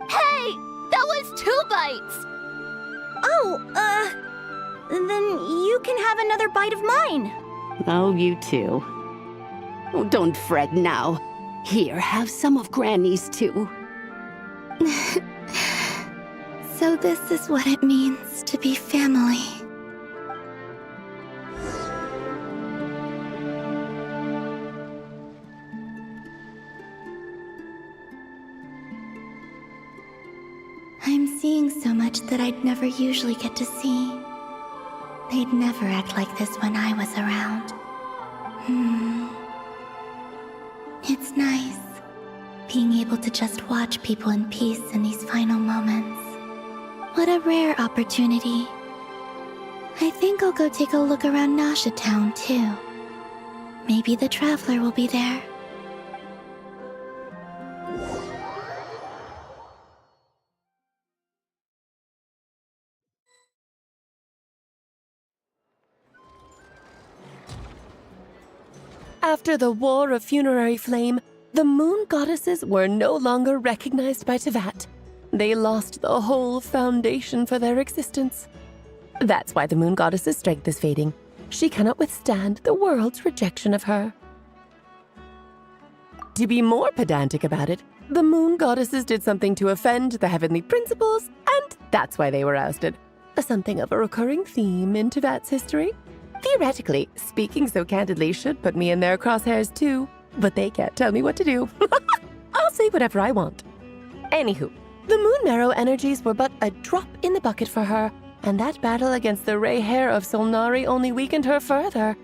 Hey! That was 2 bites! Oh, then you can have another bite of mine. Oh, you too. Oh, don't fret now. Here, have some of Granny's too. So this is what it means to be family. I'm seeing so much that I'd never usually get to see. They'd never act like this when I was around. It's nice, being able to just watch people in peace in these final moments. What a rare opportunity. I think I'll go take a look around Nasha Town, too. Maybe the Traveler will be there. After the War of Funerary Flame, the moon goddesses were no longer recognized by Tevat. They lost the whole foundation for their existence. That's why the moon goddess's strength is fading. She cannot withstand the world's rejection of her. To be more pedantic about it, the moon goddesses did something to offend the heavenly principles, and that's why they were ousted. Something of a recurring theme in Tevat's history. Theoretically, speaking so candidly should put me in their crosshairs too, but they can't tell me what to do. I'll say whatever I want. Anywho, the Moon Marrow energies were but a drop in the bucket for her, and that battle against the Ray Hair of Solnari only weakened her further.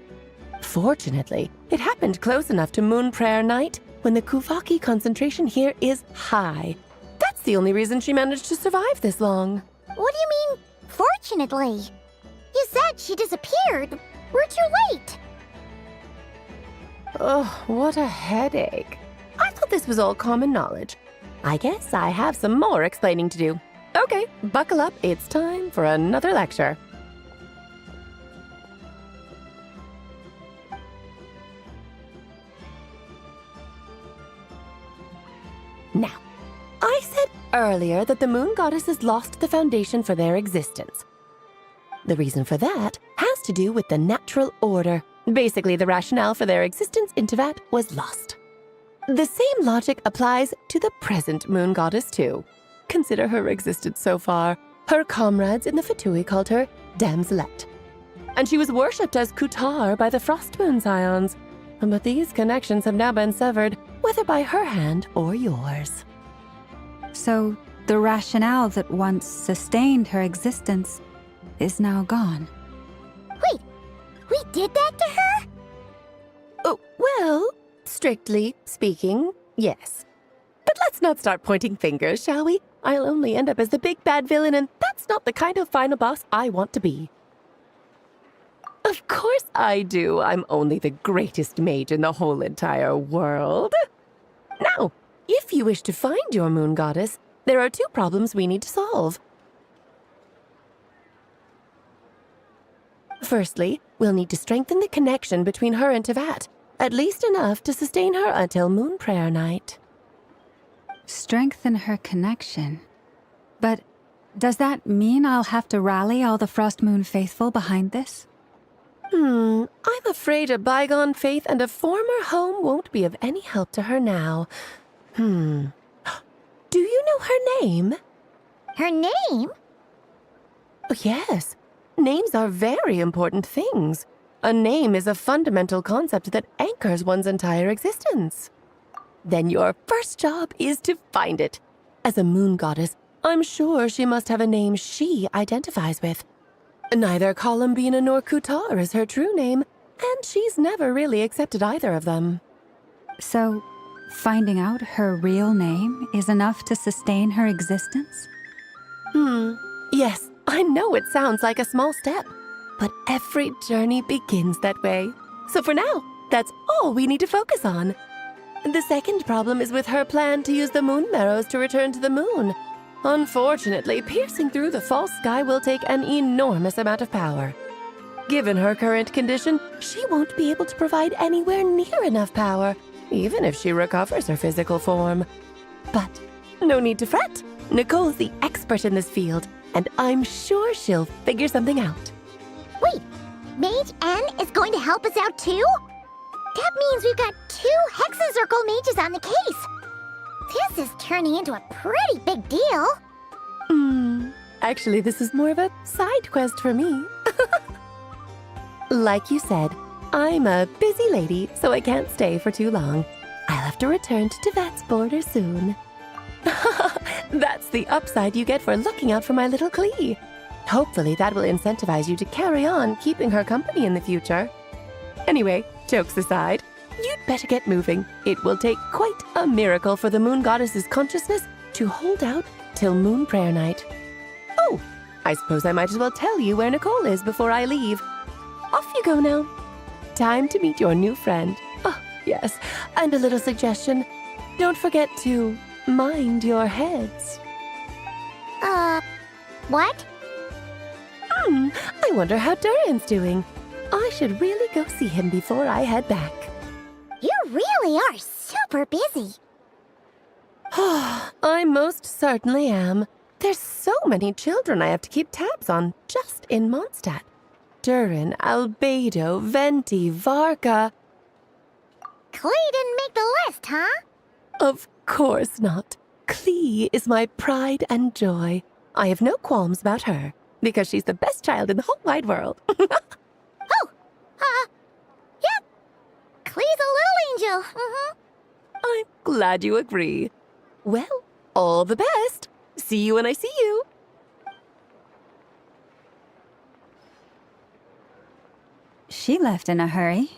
Fortunately, it happened close enough to Moon Prayer Night when the Kuvaki concentration here is high. That's the only reason she managed to survive this long. What do you mean, fortunately? You said she disappeared. We're too late. Oh, what a headache. I thought this was all common knowledge. I guess I have some more explaining to do. Okay, buckle up. It's time for another lecture. Now, I said earlier that the moon goddesses lost the foundation for their existence. The reason for that has to do with the natural order. Basically, the rationale for their existence in Tevat was lost. The same logic applies to the present moon goddess too. Consider her existence so far. Her comrades in the Fatui called her Damselette. And she was worshipped as Kutar by the Frost Moon Scions. But these connections have now been severed, whether by her hand or yours. So, the rationale that once sustained her existence is now gone. Wait, we did that to her? Oh, well, strictly speaking, yes. But let's not start pointing fingers, shall we? I'll only end up as the big bad villain, and that's not the kind of final boss I want to be. Of course I do. I'm only the greatest mage in the whole entire world. Now, if you wish to find your moon goddess, there are 2 problems we need to solve. Firstly, we'll need to strengthen the connection between her and Tevat, at least enough to sustain her until Moon Prayer Night. Strengthen her connection. But does that mean I'll have to rally all the Frost Moon faithful behind this? I'm afraid a bygone faith and a former home won't be of any help to her now. Do you know her name? Her name? Oh, yes. Names are very important things. A name is a fundamental concept that anchors one's entire existence. Then your first job is to find it. As a moon goddess, I'm sure she must have a name she identifies with. Neither Columbina nor Kutar is her true name, and she's never really accepted either of them. So, finding out her real name is enough to sustain her existence? Yes, I know it sounds like a small step, but every journey begins that way. So for now, that's all we need to focus on. The second problem is with her plan to use the moon marrows to return to the moon. Unfortunately, piercing through the false sky will take an enormous amount of power. Given her current condition, she won't be able to provide anywhere near enough power, even if she recovers her physical form. But no need to fret. Nicole's the expert in this field, and I'm sure she'll figure something out. Wait, Mage N is going to help us out too? That means we've got 2 Hexacircle mages on the case. This is turning into a pretty big deal. Actually, this is more of a side quest for me. Like you said, I'm a busy lady, so I can't stay for too long. I'll have to return to Tevat's border soon. That's the upside you get for looking out for my little Klee. Hopefully that will incentivize you to carry on keeping her company in the future. Anyway, jokes aside, you'd better get moving. It will take quite a miracle for the moon goddess's consciousness to hold out till moon prayer night. Oh, I suppose I might as well tell you where Nicole is before I leave. Off you go now. Time to meet your new friend. Oh, yes, and a little suggestion. Don't forget to mind your heads. What? I wonder how Durin's doing. I should really go see him before I head back. You really are super busy. I most certainly am. There's so many children I have to keep tabs on just in Mondstadt. Durin, Albedo, Venti, Varka. Klee didn't make the list, huh? Of course not. Klee is my pride and joy. I have no qualms about her, because she's the best child in the whole wide world. Yep. Klee's a little angel. I'm glad you agree. Well, all the best. See you when I see you. She left in a hurry.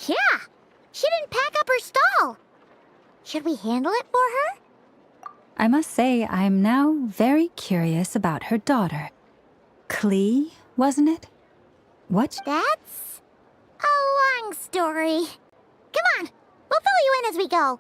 Yeah, she didn't pack up her stall. Should we handle it for her? I must say, I'm now very curious about her daughter. Klee, wasn't it? What? That's a long story. Come on, we'll fill you in as we go.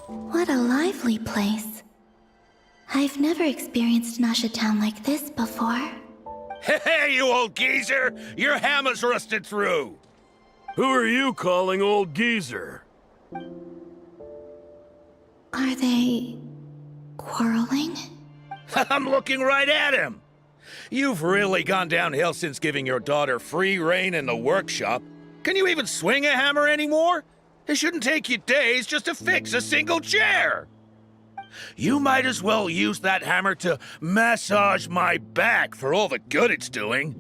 What a lively place. I've never experienced Nasha Town like this before. Hey, you old geezer! Your hammer's rusted through! Who are you calling old geezer? Are they quarreling? I'm looking right at him! You've really gone downhill since giving your daughter free rein in the workshop. Can you even swing a hammer anymore? It shouldn't take you days just to fix a single chair! You might as well use that hammer to massage my back for all the good it's doing.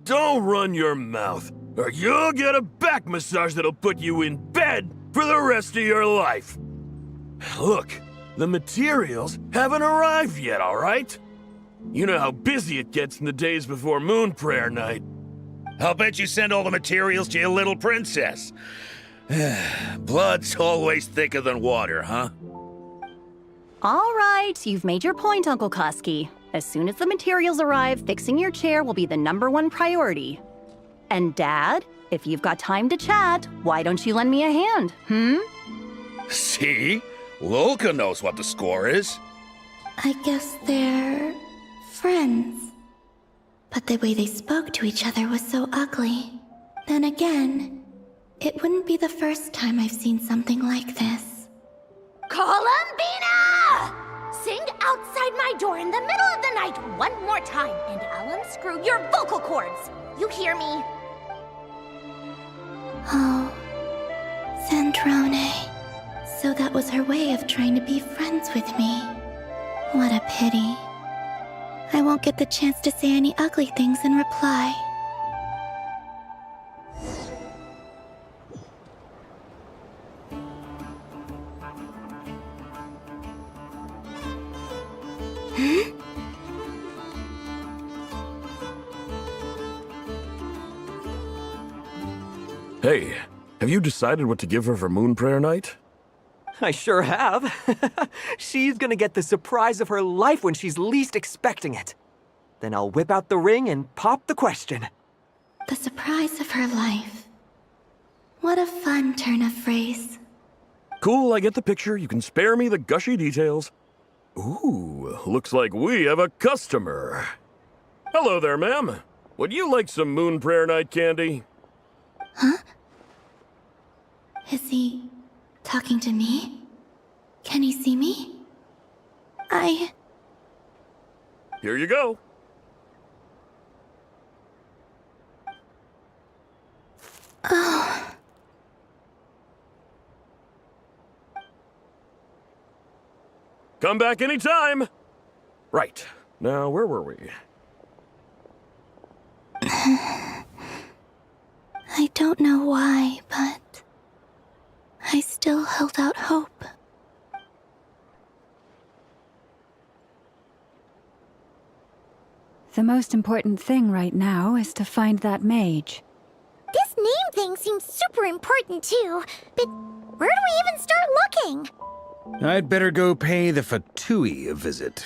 Don't run your mouth, or you'll get a back massage that'll put you in bed for the rest of your life. Look, the materials haven't arrived yet, all right? You know how busy it gets in the days before moon prayer night. I'll bet you send all the materials to your little princess. Blood's always thicker than water, huh? All right, you've made your point, Uncle Kusky. As soon as the materials arrive, fixing your chair will be the #1 priority. And Dad, If you've got time to chat, why don't you lend me a hand, See? Lolka knows what the score is. I guess they're friends. But the way they spoke to each other was so ugly. Then again, it wouldn't be the first time I've seen something like this. Columbina! Sing outside my door in the middle of the night one more time, and I'll unscrew your vocal cords. You hear me? Oh, Sandrone. So that was her way of trying to be friends with me. What a pity. I won't get the chance to say any ugly things in reply. Hey, have you decided what to give her for Moon Prayer Night? I sure have. She's gonna get the surprise of her life when she's least expecting it. Then I'll whip out the ring and pop the question. The surprise of her life. What a fun turn of phrase. Cool, I get the picture. You can spare me the gushy details. Ooh, looks like we have a customer. Hello there, ma'am. Would you like some Moon Prayer Night candy? Huh? Is he talking to me? Can he see me? Here you go. Oh. Come back anytime. Right. Now, where were we? I don't know why, but I still held out hope. The most important thing right now is to find that mage. This name thing seems super important too, but where do we even start looking? I'd better go pay the Fatui a visit.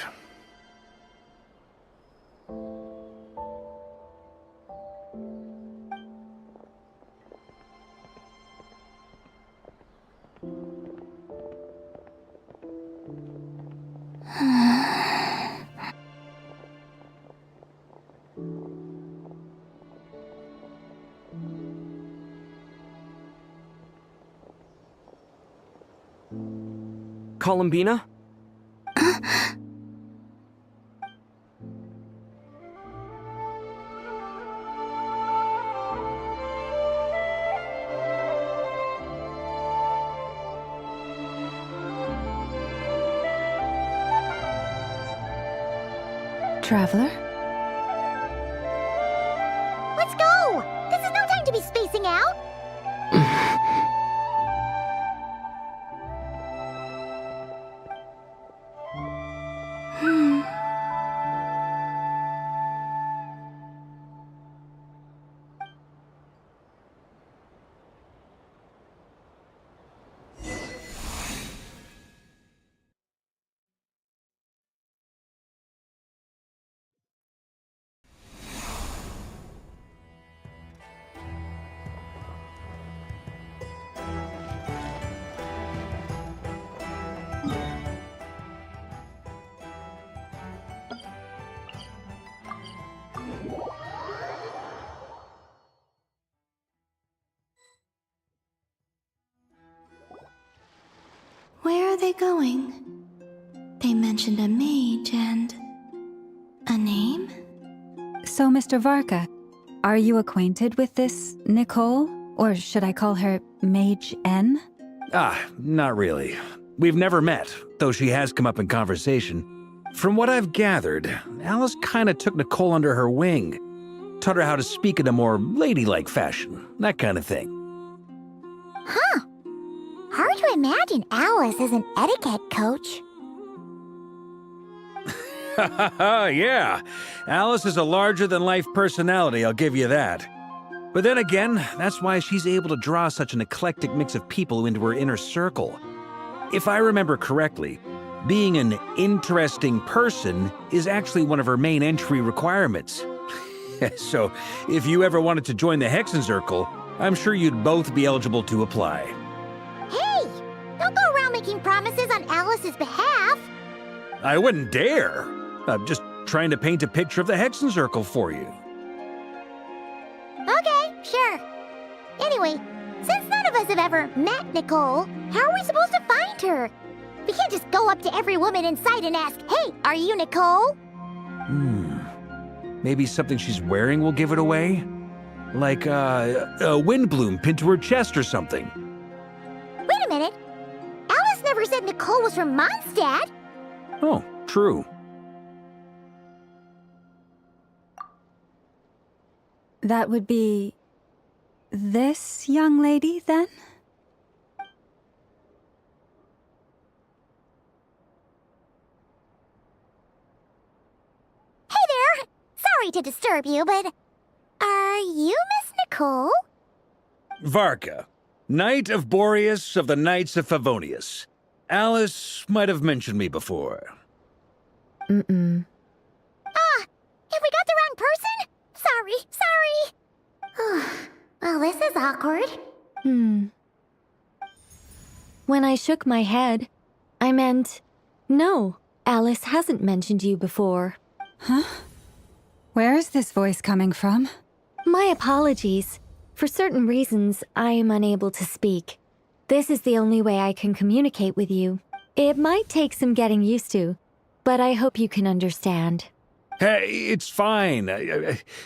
Columbina? Traveler? Let's go! This is no time to be spacing out! Where are they going? They mentioned a mage and a name? So, Mr. Varka, are you acquainted with this Nicole? Or should I call her Mage N? Not really. We've never met, though she has come up in conversation. From what I've gathered, Alice kinda took Nicole under her wing. Taught her how to speak in a more ladylike fashion, that kind of thing. Huh. Hard to imagine Alice as an etiquette coach. Yeah, Alice is a larger-than-life personality, I'll give you that. But then again, that's why she's able to draw such an eclectic mix of people into her inner circle. If I remember correctly, being an interesting person is actually one of her main entry requirements. So, if you ever wanted to join the Hexen Circle, I'm sure you'd both be eligible to apply. Hey! Don't go around making promises on Alice's behalf. I wouldn't dare. I'm just trying to paint a picture of the Hexencircle for you. Okay, sure. Anyway, since none of us have ever met Nicole, how are we supposed to find her? We can't just go up to every woman in sight and ask, "Hey, are you Nicole?" Maybe something she's wearing will give it away? Like, a wind bloom pinned to her chest or something. Wait a minute. Alice never said Nicole was from Mondstadt. Oh, true. That would be this young lady, then? Hey there! Sorry to disturb you, but are you Miss Nicole? Varka, Knight of Boreas of the Knights of Favonius. Alice might have mentioned me before. Mm-mm. Have we got the wrong person? Sorry. Well, this is awkward. When I shook my head, I meant, no, Alice hasn't mentioned you before. Huh? Where is this voice coming from? My apologies. For certain reasons, I am unable to speak. This is the only way I can communicate with you. It might take some getting used to, but I hope you can understand. Hey, it's fine.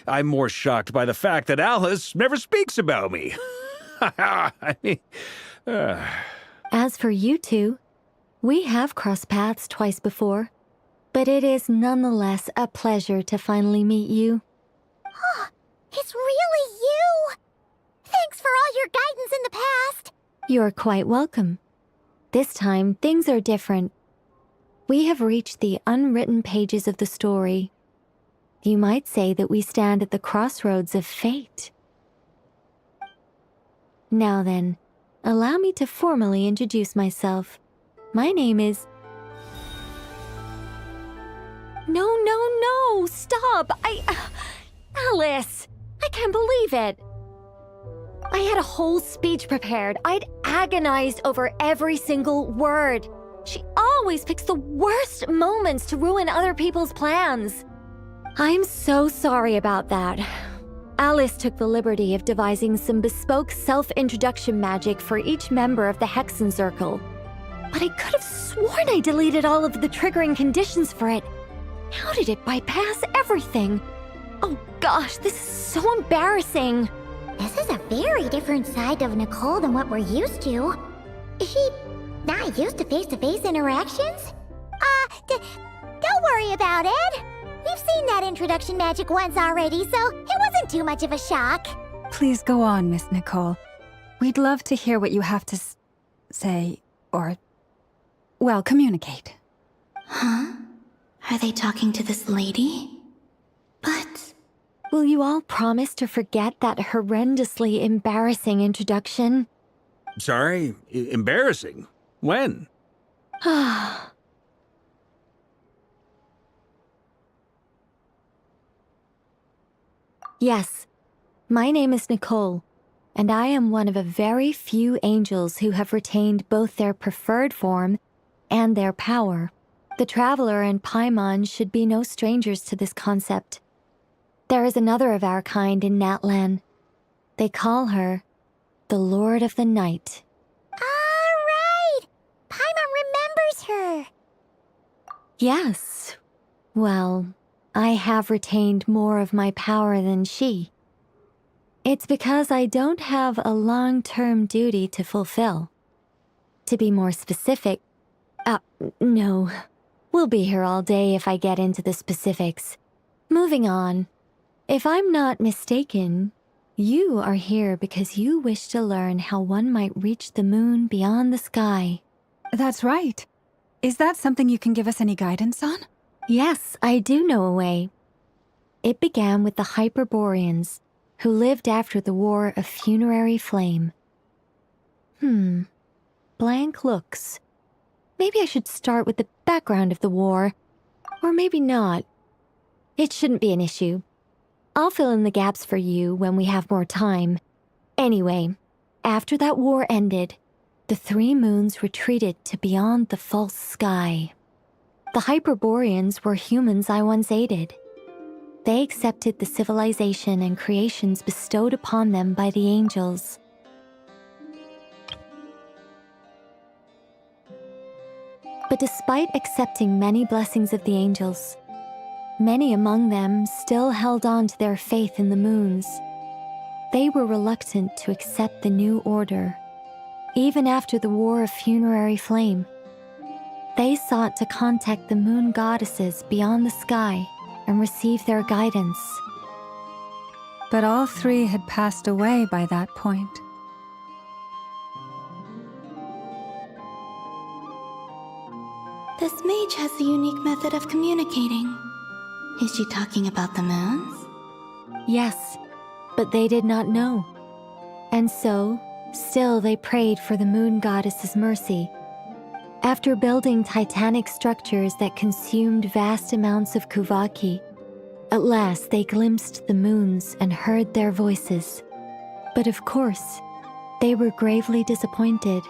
I'm more shocked by the fact that Alice never speaks about me. I mean, As for you two, we have crossed paths twice before, but it is nonetheless a pleasure to finally meet you. It's really you! Thanks for all your guidance in the past! You're quite welcome. This time, things are different. We have reached the unwritten pages of the story. You might say that we stand at the crossroads of fate. Now then, allow me to formally introduce myself. My name is... No, stop! Alice! I can't believe it! I had a whole speech prepared. I'd agonized over every single word. She always picks the worst moments to ruin other people's plans. I'm so sorry about that. Alice took the liberty of devising some bespoke self-introduction magic for each member of the Hexencircle. But I could have sworn I deleted all of the triggering conditions for it. How did it bypass everything? Oh gosh, this is so embarrassing. This is a very different side of Nicole than what we're used to. Is she not used to face-to-face interactions? Don't worry about it. We've seen that introduction magic once already, so it wasn't too much of a shock. Please go on, Miss Nicole. We'd love to hear what you have to say, or, well, communicate. Huh? Are they talking to this lady? But... Will you all promise to forget that horrendously embarrassing introduction? sorry, embarrassing. When? Yes, my name is Nicole, and I am one of a very few angels who have retained both their preferred form and their power. The Traveler and Paimon should be no strangers to this concept. There is another of our kind in Natlan. They call her the Lord of the Night. Right! Paimon remembers her. Yes. Well, I have retained more of my power than she. It's because I don't have a long-term duty to fulfill. To be more specific, no. We'll be here all day if I get into the specifics. Moving on. If I'm not mistaken, you are here because you wish to learn how one might reach the moon beyond the sky. That's right. Is that something you can give us any guidance on? Yes, I do know a way. It began with the Hyperboreans, who lived after the War of Funerary Flame. Blank looks. Maybe I should start with the background of the war. Or maybe not. It shouldn't be an issue. I'll fill in the gaps for you when we have more time. Anyway, after that war ended, the three moons retreated to beyond the false sky. The Hyperboreans were humans I once aided. They accepted the civilization and creations bestowed upon them by the angels. But despite accepting many blessings of the angels, many among them still held on to their faith in the moons. They were reluctant to accept the new order, even after the War of Funerary Flame. They sought to contact the moon goddesses beyond the sky and receive their guidance. But all three had passed away by that point. This mage has a unique method of communicating. Is she talking about the moons? Yes, but they did not know. And so, still they prayed for the moon goddess's mercy. After building titanic structures that consumed vast amounts of Kuvaki, at last they glimpsed the moons and heard their voices. But of course, they were gravely disappointed,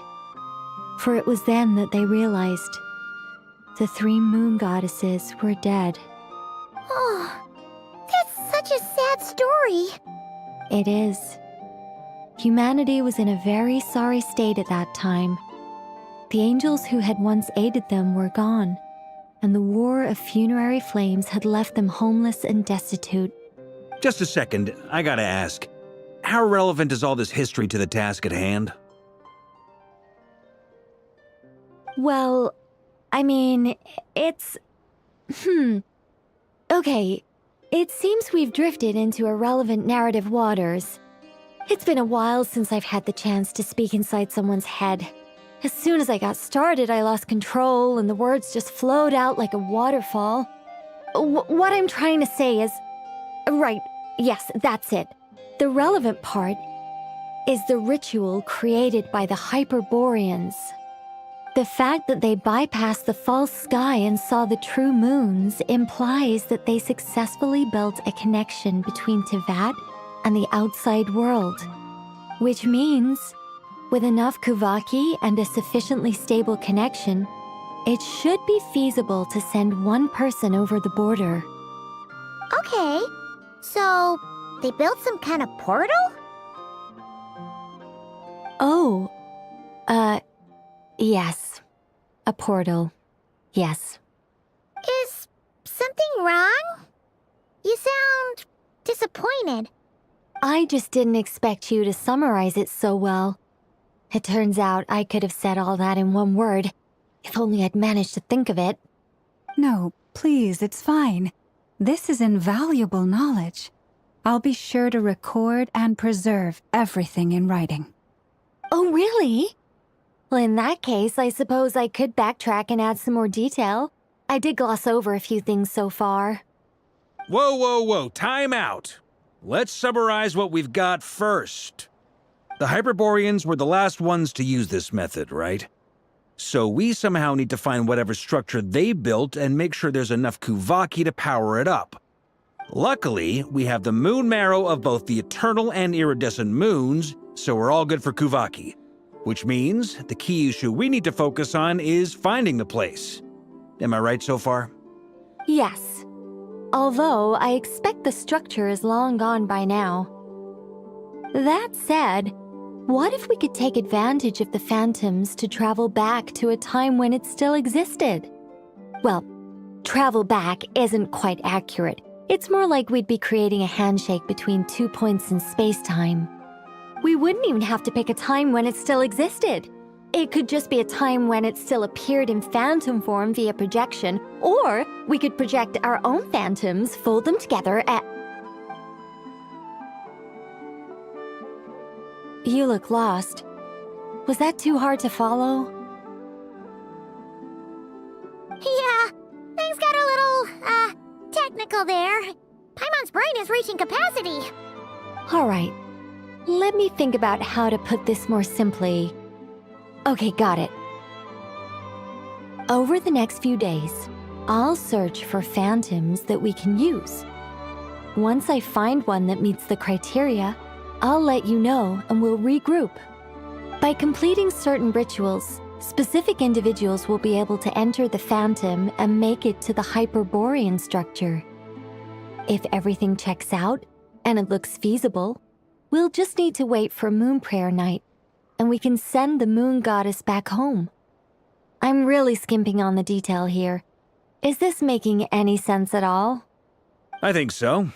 for it was then that they realized the three moon goddesses were dead. Oh, that's such a sad story. It is. Humanity was in a very sorry state at that time. The angels who had once aided them were gone, and the War of Funerary Flames had left them homeless and destitute. Just a second, I gotta ask. How relevant is all this history to the task at hand? Well, I mean, it's... Okay, it seems we've drifted into irrelevant narrative waters. It's been a while since I've had the chance to speak inside someone's head. As soon as I got started, I lost control and the words just flowed out like a waterfall. What I'm trying to say is... Right, yes, that's it. The relevant part is the ritual created by the Hyperboreans. The fact that they bypassed the false sky and saw the true moons implies that they successfully built a connection between Tevat and the outside world. Which means, with enough Kuvaki and a sufficiently stable connection, it should be feasible to send one person over the border. Okay, so they built some kind of portal? Oh, yes. A portal. Yes. Is something wrong? You sound disappointed. I just didn't expect you to summarize it so well. It turns out I could have said all that in one word, if only I'd managed to think of it. No, please, it's fine. This is invaluable knowledge. I'll be sure to record and preserve everything in writing. Oh, really? Well, in that case, I suppose I could backtrack and add some more detail. I did gloss over a few things so far. Whoa, whoa, whoa, time out. Let's summarize what we've got first. The Hyperboreans were the last ones to use this method, right? So we somehow need to find whatever structure they built and make sure there's enough Kuvaki to power it up. Luckily, we have the moon marrow of both the eternal and iridescent moons, so we're all good for Kuvaki. Which means the key issue we need to focus on is finding the place. Am I right so far? Yes. Although I expect the structure is long gone by now. That said, what if we could take advantage of the phantoms to travel back to a time when it still existed? Well, travel back isn't quite accurate. It's more like we'd be creating a handshake between 2 points in space-time. We wouldn't even have to pick a time when it still existed. It could just be a time when it still appeared in phantom form via projection, or we could project our own phantoms, fold them together, and... You look lost. Was that too hard to follow? Yeah, things got a little, technical there. Paimon's brain is reaching capacity. All right. Let me think about how to put this more simply. Okay, got it. Over the next few days, I'll search for phantoms that we can use. Once I find one that meets the criteria, I'll let you know and we'll regroup. By completing certain rituals, specific individuals will be able to enter the Phantom and make it to the Hyperborean structure. If everything checks out and it looks feasible, we'll just need to wait for Moon Prayer Night, and we can send the Moon Goddess back home. I'm really skimping on the detail here. Is this making any sense at all? I think so.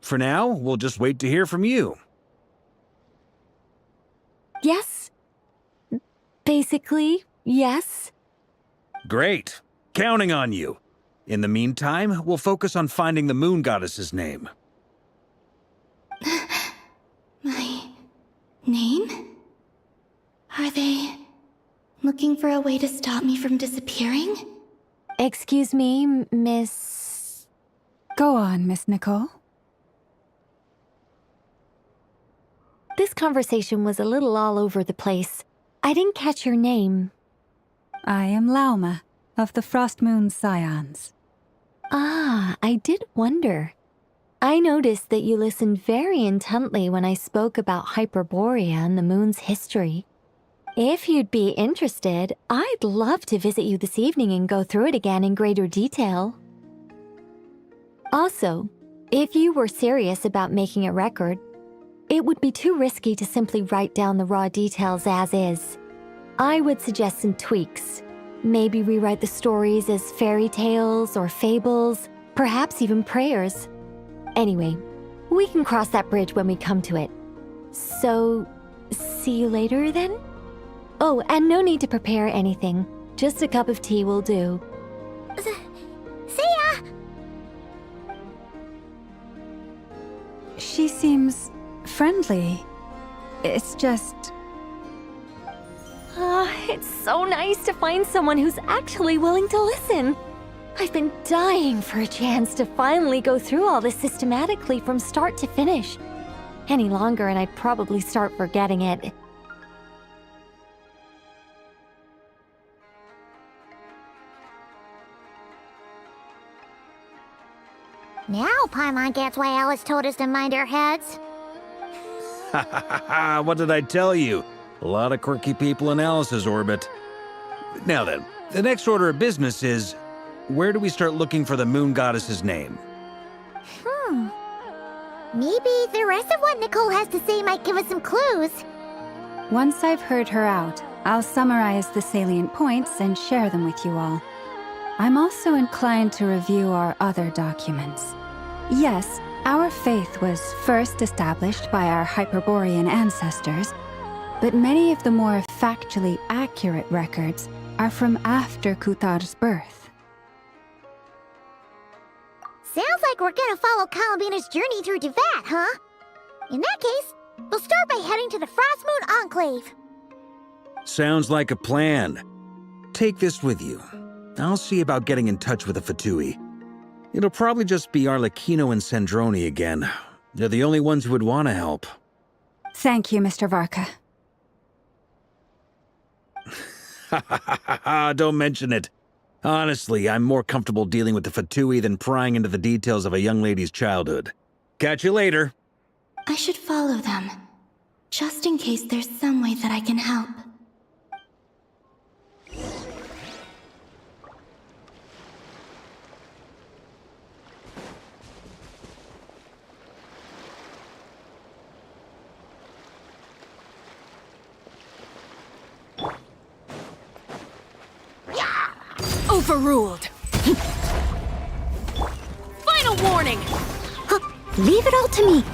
For now, we'll just wait to hear from you. Yes. Basically, yes. Great. Counting on you. In the meantime, we'll focus on finding the Moon Goddess's name. My name? Are they looking for a way to stop me from disappearing? Excuse me, Miss... Go on, Miss Nicole. This conversation was a little all over the place. I didn't catch your name. I am Lauma, of the Frost Moon Scions. Ah, I did wonder. I noticed that you listened very intently when I spoke about Hyperborea and the moon's history. If you'd be interested, I'd love to visit you this evening and go through it again in greater detail. Also, if you were serious about making a record, it would be too risky to simply write down the raw details as is. I would suggest some tweaks. Maybe rewrite the stories as fairy tales or fables, perhaps even prayers. Anyway, we can cross that bridge when we come to it. So, see you later then? Oh, and no need to prepare anything. Just a cup of tea will do. See ya! She seems friendly. It's just... It's so nice to find someone who's actually willing to listen. I've been dying for a chance to finally go through all this systematically from start to finish. Any longer and I'd probably start forgetting it. Now Paimon gets why Alice told us to mind our heads. Ha ha ha ha, what did I tell you? A lot of quirky people in Alice's orbit. Now then, the next order of business is, where do we start looking for the Moon Goddess's name? Maybe the rest of what Nicole has to say might give us some clues. Once I've heard her out, I'll summarize the salient points and share them with you all. I'm also inclined to review our other documents. Yes, our faith was first established by our Hyperborean ancestors, but many of the more factually accurate records are from after Kuthar's birth. Sounds like we're gonna follow Columbina's journey through Teyvat, huh? In that case, we'll start by heading to the Frost Moon Enclave. Sounds like a plan. Take this with you. I'll see about getting in touch with the Fatui. It'll probably just be Arlecchino and Sandroni again. They're the only ones who would want to help. Thank you, Mr. Varka. Ha ha ha ha ha, don't mention it. Honestly, I'm more comfortable dealing with the Fatui than prying into the details of a young lady's childhood. Catch you later. I should follow them, just in case there's some way that I can help. Overruled. Final warning! Leave it all to me.